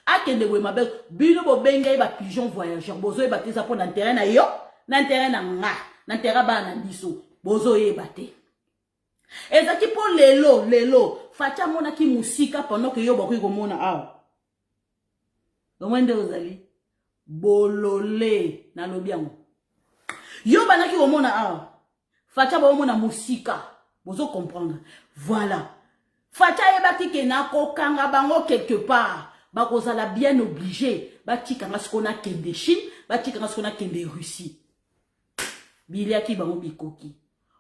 akende we mabe bino bo benga ba pigeon voyageur bozo e bateza pour l'intérêt na yo l'intérêt na nga l'intérêt ba na biso bozo e baté ezaki pour lelo Fati mona ki musika pendant que yo bako komona awa omwende ozali bolole na lobiango yo banaki komona awa Fati ba musika, vous comprendre. Voilà. Fati ebaki ke na kokanga bango quelque part. Bakoza la bien obligé. Bati kanga skona kende Chine, bati kanga skona kende Russie. Biliaki bango bikoki.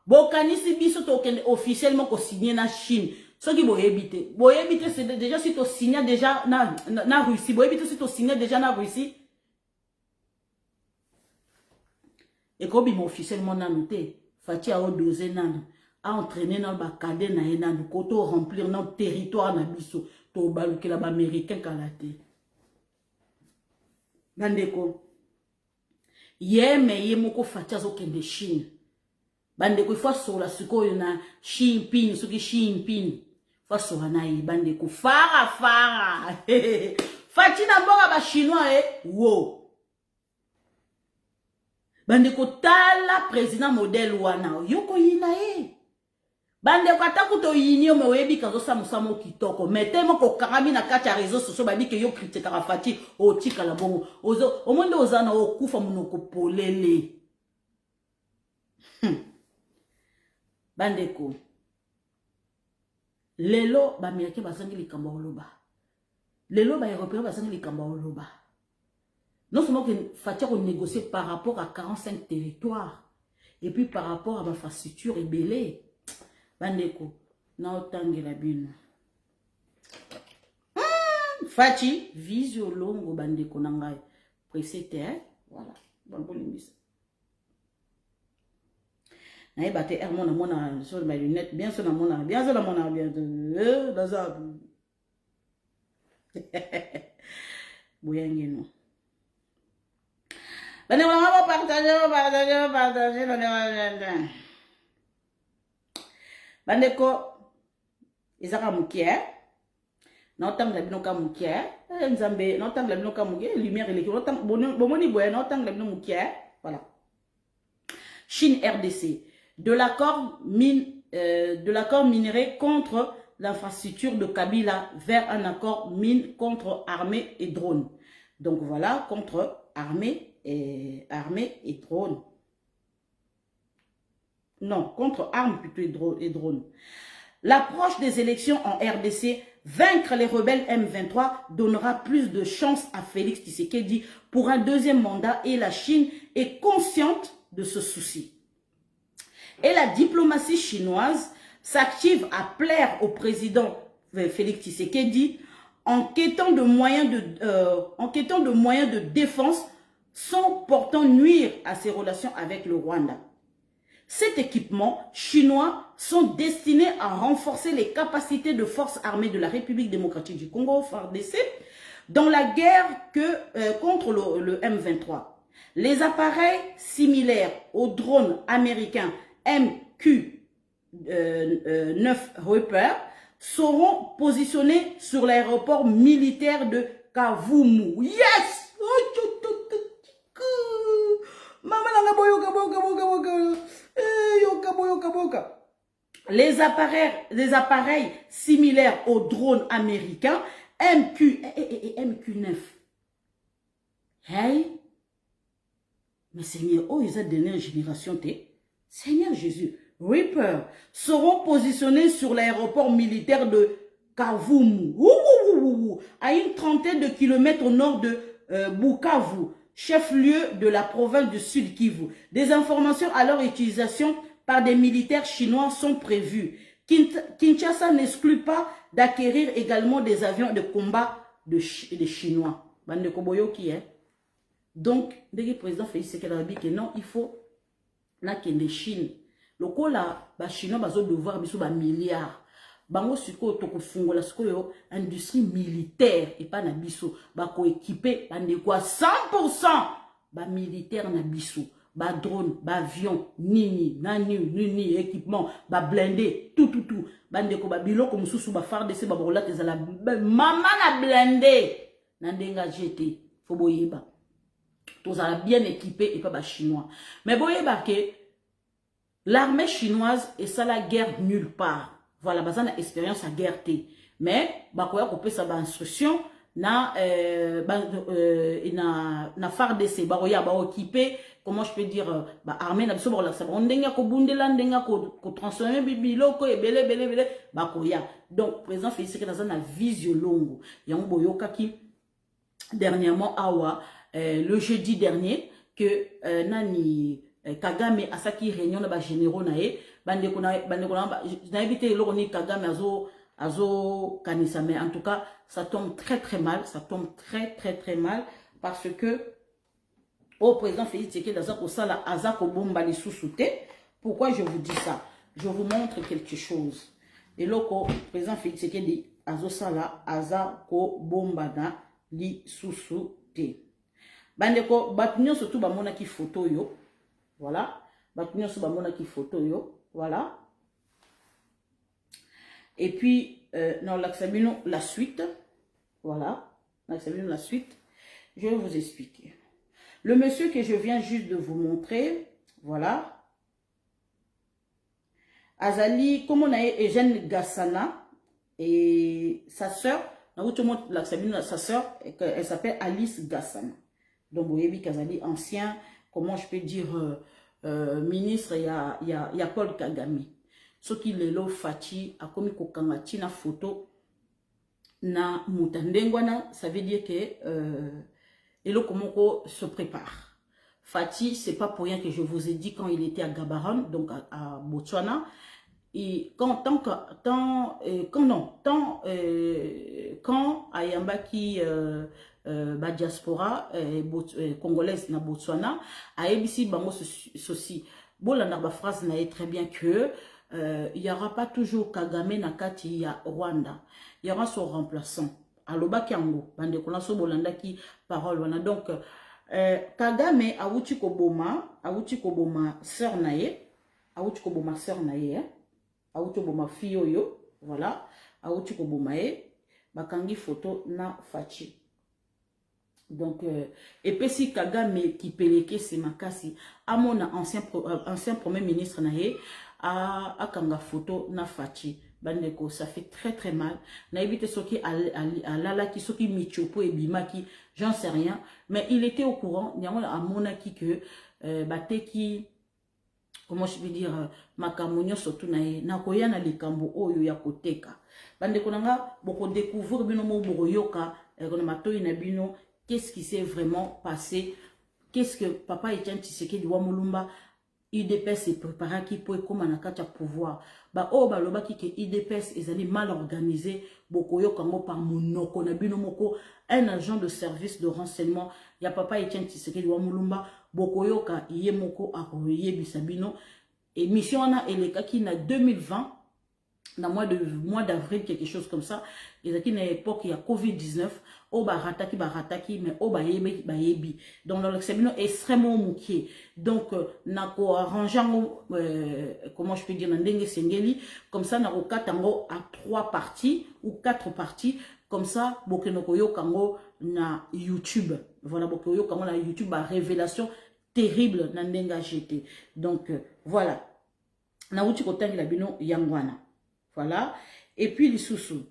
Bokanisi biso to kende officiellement ko signer na Chine. Ce qui boyebite. Boyebite c'est déjà si to signer déjà na Russie. Boyebite si to signer déjà na Russie. Et comme il officiellement na noté. Fati a dosé nan a entraîné dans ba cadé na nan koto remplir notre territoire na biso to baluki la ba américain kalate bandeko yeme yemoko Fati azo kende Chine bandeko faut sola sikoyo na Xi Jinping soki Xi Jinping faut sola na yi bandeko fara Fati na mboka ba chinois wo bandeko tala président modèle wana yoko yina bandeko ataku to yini me webi kazo samusamo kitoko metemo ko karami na kati ya réseaux sociaux babi ke yo critique ka Fati o tika la bongo ozo omonde ozana okufa munoko polele bandeko lelo ba américain basangi likamba oloba lelo ba européen basangi likamba oloba. Non seulement que Fati a négocié par rapport à 45 territoires, et puis par rapport à l'infrastructure et belé. Bandeko, na otange la bino. Fati, visio longo bandeko nangai. Précédé, voilà. Bon limite. Na ebate hermon na mona sur ma lunette, bien sur la mona, bien sur la mona, bien de dans ça. Boyangi non. On va partager. Bandeko, Isaka Moukier, n'entend la binoka Moukier, Nzambe, n'entend la binoka Moukier, lumière et l'équipe, n'entend Bomoni Boye, n'entend la binoka Moukier, voilà. Chine RDC, de l'accord minerai contre l'infrastructure de Kabila vers un accord mine contre armée et drone. Donc voilà, contre armée et drone. non, contre armes plutôt et drones. L'approche des élections en RDC, vaincre les rebelles M23 donnera plus de chances à Félix Tshisekedi pour un deuxième mandat et la Chine est consciente de ce souci. Et la diplomatie chinoise s'active à plaire au président Félix Tshisekedi en quêtant de moyens de défense sans portant nuire à ses relations avec le Rwanda. Cet équipement chinois sont destinés à renforcer les capacités de forces armées de la République démocratique du Congo, FARDC, dans la guerre contre le M23. Les appareils similaires aux drones américains MQ-9 Reaper seront positionnés sur l'aéroport militaire de Kavumu. Yes! Les appareils similaires aux drones américains MQ9. Hey, mais Seigneur, oh, ils ont donné une génération, Seigneur Jésus, Reaper seront positionnés sur l'aéroport militaire de Kavumu, à une trentaine de kilomètres au nord de Bukavu, chef-lieu de la province du Sud Kivu. Des informations à leur utilisation par des militaires chinois sont prévues. Kinshasa n'exclut pas d'acquérir également des avions de combat des Chinois. Bande de Koboyo qui est. Donc, dès que le président Félix Tshisekedi a dit que non, il faut que les Chine. Le coup là, les Chinois ont devoir des milliards. Bango siko toko fungola siko yo industrie militaire et pas na biso ba ko équipé bande quoi 100% ba militaire na biso ba drone ba avion nini équipement ba blindé tout bande ko ba biloko mususu ba FARDC ba bola tezala mama na blindé na ndenga jeté fo boyeba tozala bien équipé et pas ba chinois mais boyeba que l'armée chinoise est ça la guerre nulle part. Voilà, bazana expérience à guerre. Mais, bakoya kopé sa ba instruction na FARDC, bakoya ba équipé, comment je peux dire, ba armée na biso ba sa on ndenga ko bundela ndenga ko transformer bibilo ko ebele bakoya. Donc président Félix Tshisekedi na vision longue. Yango boyoka ki dernièrement awa le jeudi dernier que nani Kagame a saki réunion na ba généraux nae bande na évité l'oroni Kagame azo kanisa mais en tout cas ça tombe très mal, ça tombe très mal parce que au président Félix Tshisekedi azako sala azako bomba li sousouté. Pourquoi je vous dis ça? Je vous montre quelque chose. Et loko président Félix Tshisekedi azo sala azako bomba na li sousouté. Bande ko batunyo surtout ba mona ki photo yo. Voilà. Batunyo so ba mona ki photo yo. Voilà. Et puis, dans l'examen, la suite. Voilà. L'examen, la suite. Je vais vous expliquer. Le monsieur que je viens juste de vous montrer, voilà. Azali, comme on a Eugène Gassana et sa sœur, sa sœur, elle s'appelle Alice Gassana. Donc, vous voyez, Kazali, ancien, comment je peux dire, ministre, il y a Paul Kagame. Ce qui est là, Fati, a commis kokangati na photo na mutandengwana, ça veut dire que Elo Komoko se prépare. Fati, c'est pas pour rien que je vous ai dit quand il était à Gabaran, donc à Botswana. Et quand Ayamba qui ba diaspora congolaise na Botswana a ABC bango ceci bon la narba phrase na très bien que il y aura pas toujours Kagame na kati ya Rwanda, il y aura son remplaçant aloba kiango bande kona so bolanda ki parole wana. Donc Kagame awuti koboma sœur nae awuti koboma sœur nae awuti koboma fille yo, voilà awuti koboma bakangi photo na Fachi. Donc, et puis si Kagame qui peleke c'est makasi, à mon ancien premier ministre nae, à kanga photo na Fachi, bandeko, ça fait très mal. Na évité ce qui à lala qui ce qui michopo et bimaki, j'en sais rien, mais il était au courant, n'y a à mon acquis que, bate qui comment je peux dire, makamonyo surtout na koya na likambo oyo ya koteka. Bande konanga, boko découvrir bino mo boko yoka, matoyi na bino, qu'est-ce qui s'est vraiment passé, qu'est-ce que Papa Etienne Tshisekedi wa Mulumba, IDPS s'est préparé qui peut comme na kacha pouvoir. Ba o ba loba ki ke IDPS ezali mal organisé, boko yoka ngo par monoko na bino moko, un agent de service de renseignement, ya Papa Etienne Tshisekedi wa Mulumba, boko yoka iye moko akoye bisabino. Et mission na eleka ki na 2020, dans mois d'avril, quelque chose comme ça, ils ont une époque, il y a Covid-19, au barataki, mais au bayebi. Donc, le séminaire est extrêmement mouqué. Donc, nako arrangeant, comment je peux dire, n'endenge sengeli, comme ça, nako katango à 3 parties, ou 4 parties, comme ça, bokenoko yo kango na YouTube. Voilà, bokenoko yo kango na YouTube, à révélation terrible, n'endenga jeté. Donc, voilà. Na uti kotangi la bino yangwana. Voilà. Et puis les sous-sous.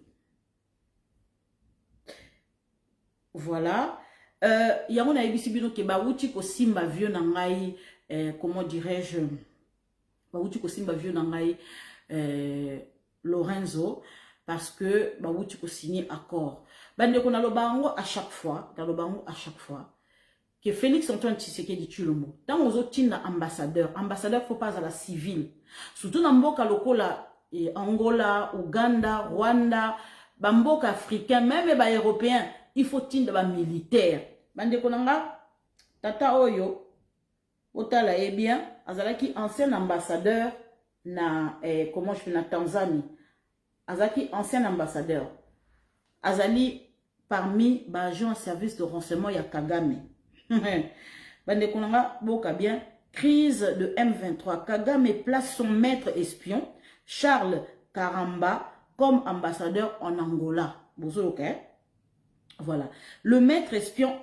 Voilà. Yango na ebisi bino ke ba uti ko simba vieux na ngai, comment dirais-je, ba uti ko simba vieux na ngai Lorenzo, parce que ba uti ko signer accord. Bande ko na lobango à chaque fois, que Félix Antoine Tshisekedi tue le mot. Tant aux autres ambassadeur, faut pas à la civile. Surtout dans mboka lokola Angola, Ouganda, Rwanda, bamboka africain, même ba européen, il faut tinde ba militaire. Bande konanga tata oyo otala bien, azalaki ancien ambassadeur na comment je fais na Tanzanie. Azalaki ancien ambassadeur. Azali parmi ba agents en service de renseignement ya Kagame. Bande konanga boka bien, crise de M23. Kagame place son maître espion Charles Karamba comme ambassadeur en Angola. Ok? Voilà. Le maître espion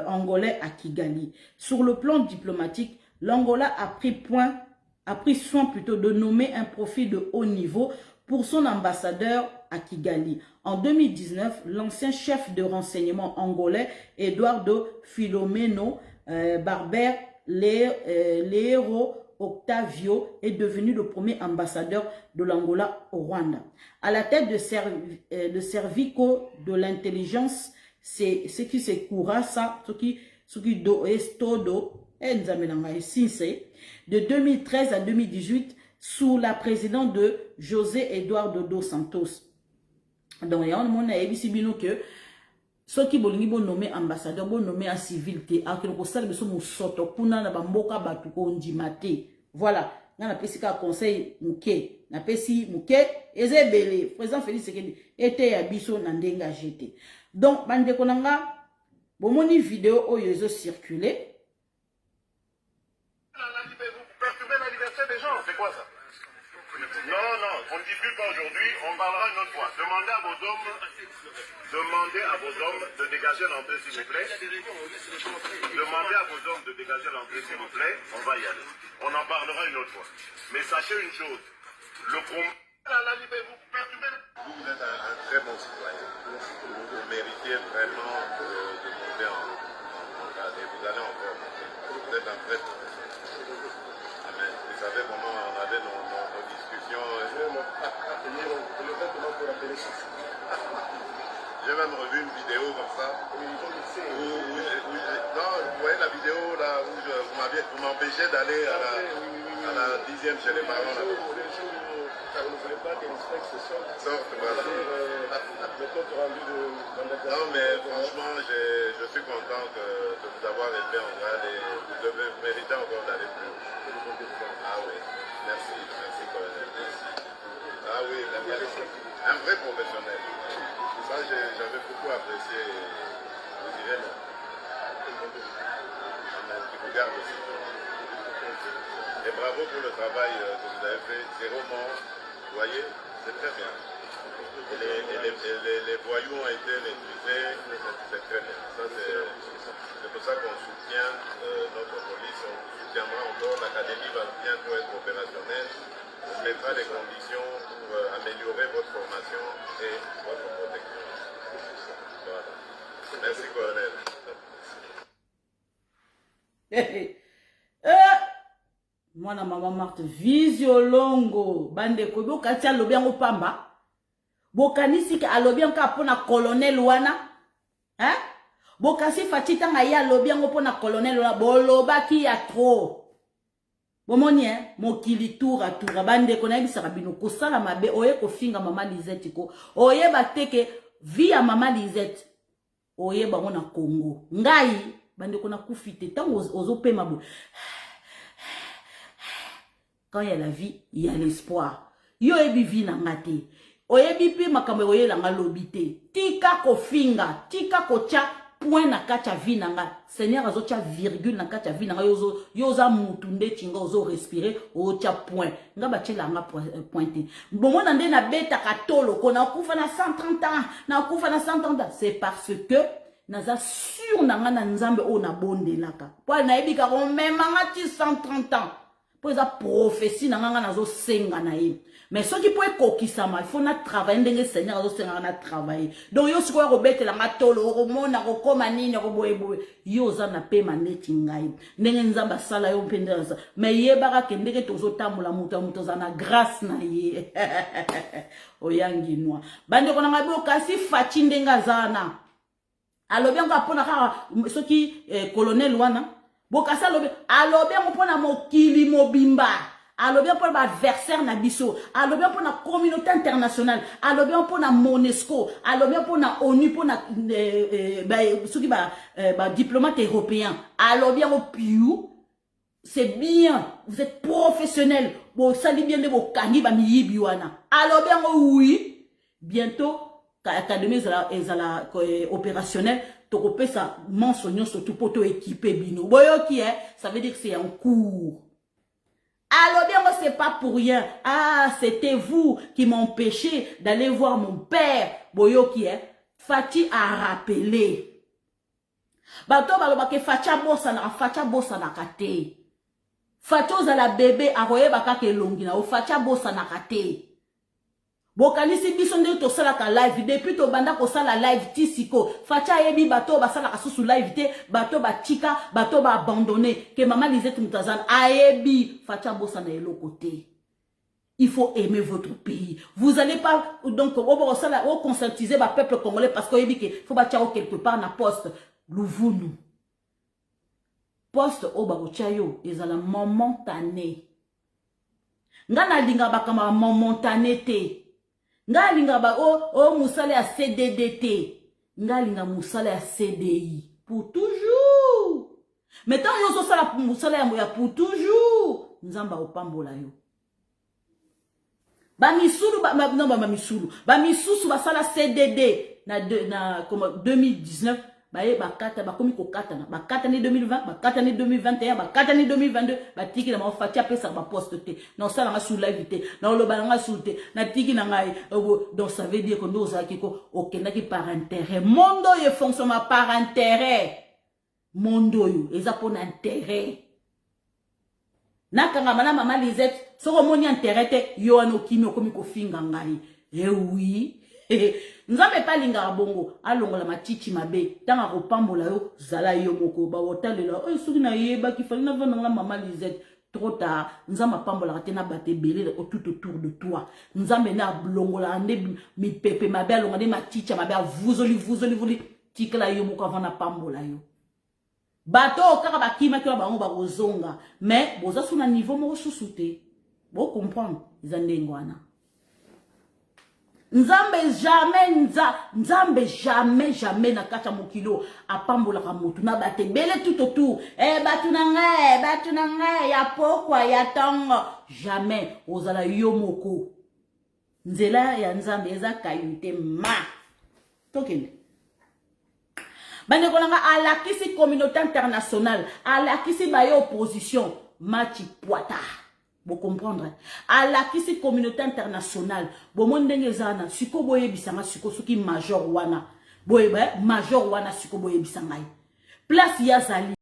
angolais à Kigali. Sur le plan diplomatique, l'Angola a pris soin plutôt de nommer un profil de haut niveau pour son ambassadeur à Kigali. En 2019, l'ancien chef de renseignement angolais, Eduardo Filomeno Barbère Lero Octavio, est devenu le premier ambassadeur de l'Angola au Rwanda. À la tête de Servico de l'intelligence, c'est ce qui se Kourassa, ce qui do estodo, de 2013 à 2018, sous la présidence de José Eduardo dos Santos. Donc, il y a un monde à Ebisi Bino que ceux qui vont nommer ambassadeur, vont nommer en civilité, à que le conseil de son moussoto, kuna na bamboka batuko ndimate. Voilà. N'a pas si conseil mouké. N'a pas si mouké. Ezebele. Président Félix Sekedi était à biso nandenga jeté. Donc, bande konanga, bon moni vidéo où ils ont circulé. Vous perturbez la liberté des gens, c'est quoi ça? Non, non, on ne divulgue pas aujourd'hui, on parlera une autre fois. Demandez à vos hommes de dégager l'entrée, s'il vous plaît. Demandez à vos hommes de dégager l'entrée, s'il vous plaît. On va y aller. On en parlera une autre fois. Mais sachez une chose, le combat à la liberté, vous perturbez. Vous êtes un très bon citoyen. Vous méritez vraiment de monter en grade. Et vous allez encore monter. Vous êtes un vrai professionnel. Amen. Vous savez comment on avait nos discussions. J'ai même revu une vidéo comme ça. Non, vous voyez la vidéo là où vous m'empêchez d'aller à la 10e chez les parents. Là. Vous ne voulez pas que les specs se sortent. Voilà. Non, mais franchement, je suis content de vous avoir élevé en grade et vous méritez encore d'aller plus haut. Ah oui, merci, colonel. Ah oui, un vrai professionnel. Ça, j'avais beaucoup apprécié. Vous direz non. Qui vous garde aussi. Et bravo pour le travail que vous avez fait. 0 mort, vous voyez, c'est très bien. Et les voyous ont été maîtrisés, c'est très bien. C'est pour ça qu'on soutient notre police, on soutiendra encore. L'académie va bientôt être opérationnelle. On mettra les conditions pour améliorer votre formation et votre protection. Voilà. Merci, colonel. Mwana maman Marthe, visiolongo. Bande ko bo katia lobiango pamba. Bokanisi ke alobian ka pona colonel wana. Hein? Bokasi fatita nga ya lobian pona colonel wana. Boloba ki ya trop. Bomoni mokili toura toura bande ko na bisaka bino ko sala mabe oye ko finga mama Lisette ko. Oye bateke via mama Lisette. Oye ba mona Congo. Ngai bande ko na kufite tango ozo pema bo. Quand il y a la vie, il y a l'espoir. Yo ebi vi na ngate. Oyebi pe makambe oye la ngalobite. Tika ko finga, tika ko cha point na kacha vi na nga. Seigneur azo cha virgule na kacha vi na nga yoza mutunde chinga ozo respirer o cha point. Nga ba chela nga pointé. Bomo na nde na beta katolo ko na kufa na 130 ans, na kufa na 130 ans. C'est parce que naza sur na nga na nzambe o na bondelaka. Po na ebi ka ko même nga ti 130 ans. Po eza prophétie na nga nazo senga na ye. Mais ce qui peut kokisama, il faut na travailler ndenge Seigneur azo senga na travailler. Donc yo siko ko betela ngatolo ko mona ko koma nini ko boyeboye. Yo za na pe maneti ngai. Ndenge nzamba sala yo mpendelasa. Mais yebaka ke ndenge tozo tamula muto za na grâce na ye. Oyangi noa. Bande ko nga bo kasi fachi ndenga zana. Alobi nga pona ka soki colonel wana. Bokasa alobi pona mokili mobimba. Alobi pour l'adversaire na biso, alobi pour la communauté internationale, alobi pour la Monesco, alobi pour la ONU, pour la diplomate européen, alobi au piou, c'est bien, vous êtes professionnel, vous savez bien de vos cani ba miyibiwana, alobi oui, bientôt l'académie est opérationnelle, toko pesa mensonnion surtout pour tout équiper bino, boyo qui est, ça veut dire que c'est en cours. Alors bien, c'est pas pour rien. Ah, c'était vous qui m'empêchez d'aller voir mon père. Boyo qui est Fati a rappelé. Bato baloba ke Fatia bossa na kate. Fatia ozala bébé aroye baka ke longi na o Fatia bossa na kate. Bokanisi biso nde to sala ka live depuis to banda ko sala live tisiko Fatia yebi bato ba sala ka susu live te bato ba tika bato ba abandonner que maman Lisette Mutazana ayebi Fatia bossa na elo côté. Il faut aimer votre pays. Vous allez pas donc au conscientiser ba peuple congolais parce que yebi que faut ba tia quelque part na poste Louvunu. Poste o ba chayo ezala momentané. Ngana linga ba kama momentané te. Nga linga ba musale à CDDT. Nga linga musale à CDI. Pour toujours. Mais tant yo so sala musale ya pour toujours. Nzamba opambola yo. Ba misulu non ba misulu. Ba misusu ba sala CDD na comme 2019 ba kata ba komi ko kata na ba kata ni 2020 ba kata ni 2021 ba kata ni 2022 ba tiki na ma Fatia pesa ba poste te na sala nga sous live te na lo ba nga sous te na tiki na ngai donc ça veut dire que nous aki ko okenda ki par intérêt mondo ye fonctionne par intérêt mondo yo eza pour intérêt nakanga mana mama Lisette soko moni intérêt te yo anoki mi komi ko finga ngai oui nzambe pa linga bongo alongola matiti mabe tanga ko pambola yo zala yo moko ba wotalela soki na yeba ki fali na vana nga mama Lisette trop tard nzamba pambola te na bate belé tout autour de toi nzambe na blongola ande mi pepe mabe alonga de matiti mabe vuzoli tikela yo moko avant na pambola yo bato kaka bakima ki ba ngo ba kozonga mais boza suna niveau mo susute bo comprendre izandengwana. Nzambe jamais na kata mokilo apambola ka motu na bate belé tout autour batu na ngai ya pokwa ya tongo jamais ozala yo moko nzela ya nzambe eza kayute ma tokende bande kolanga alakisi communauté internationale alakisi ba yo opposition machi poita. Vous comprendre à la kisi communauté internationale bon ndenge zana siko boye bisanga siko suki major wana boye major wana siko boye bisanga place ya zali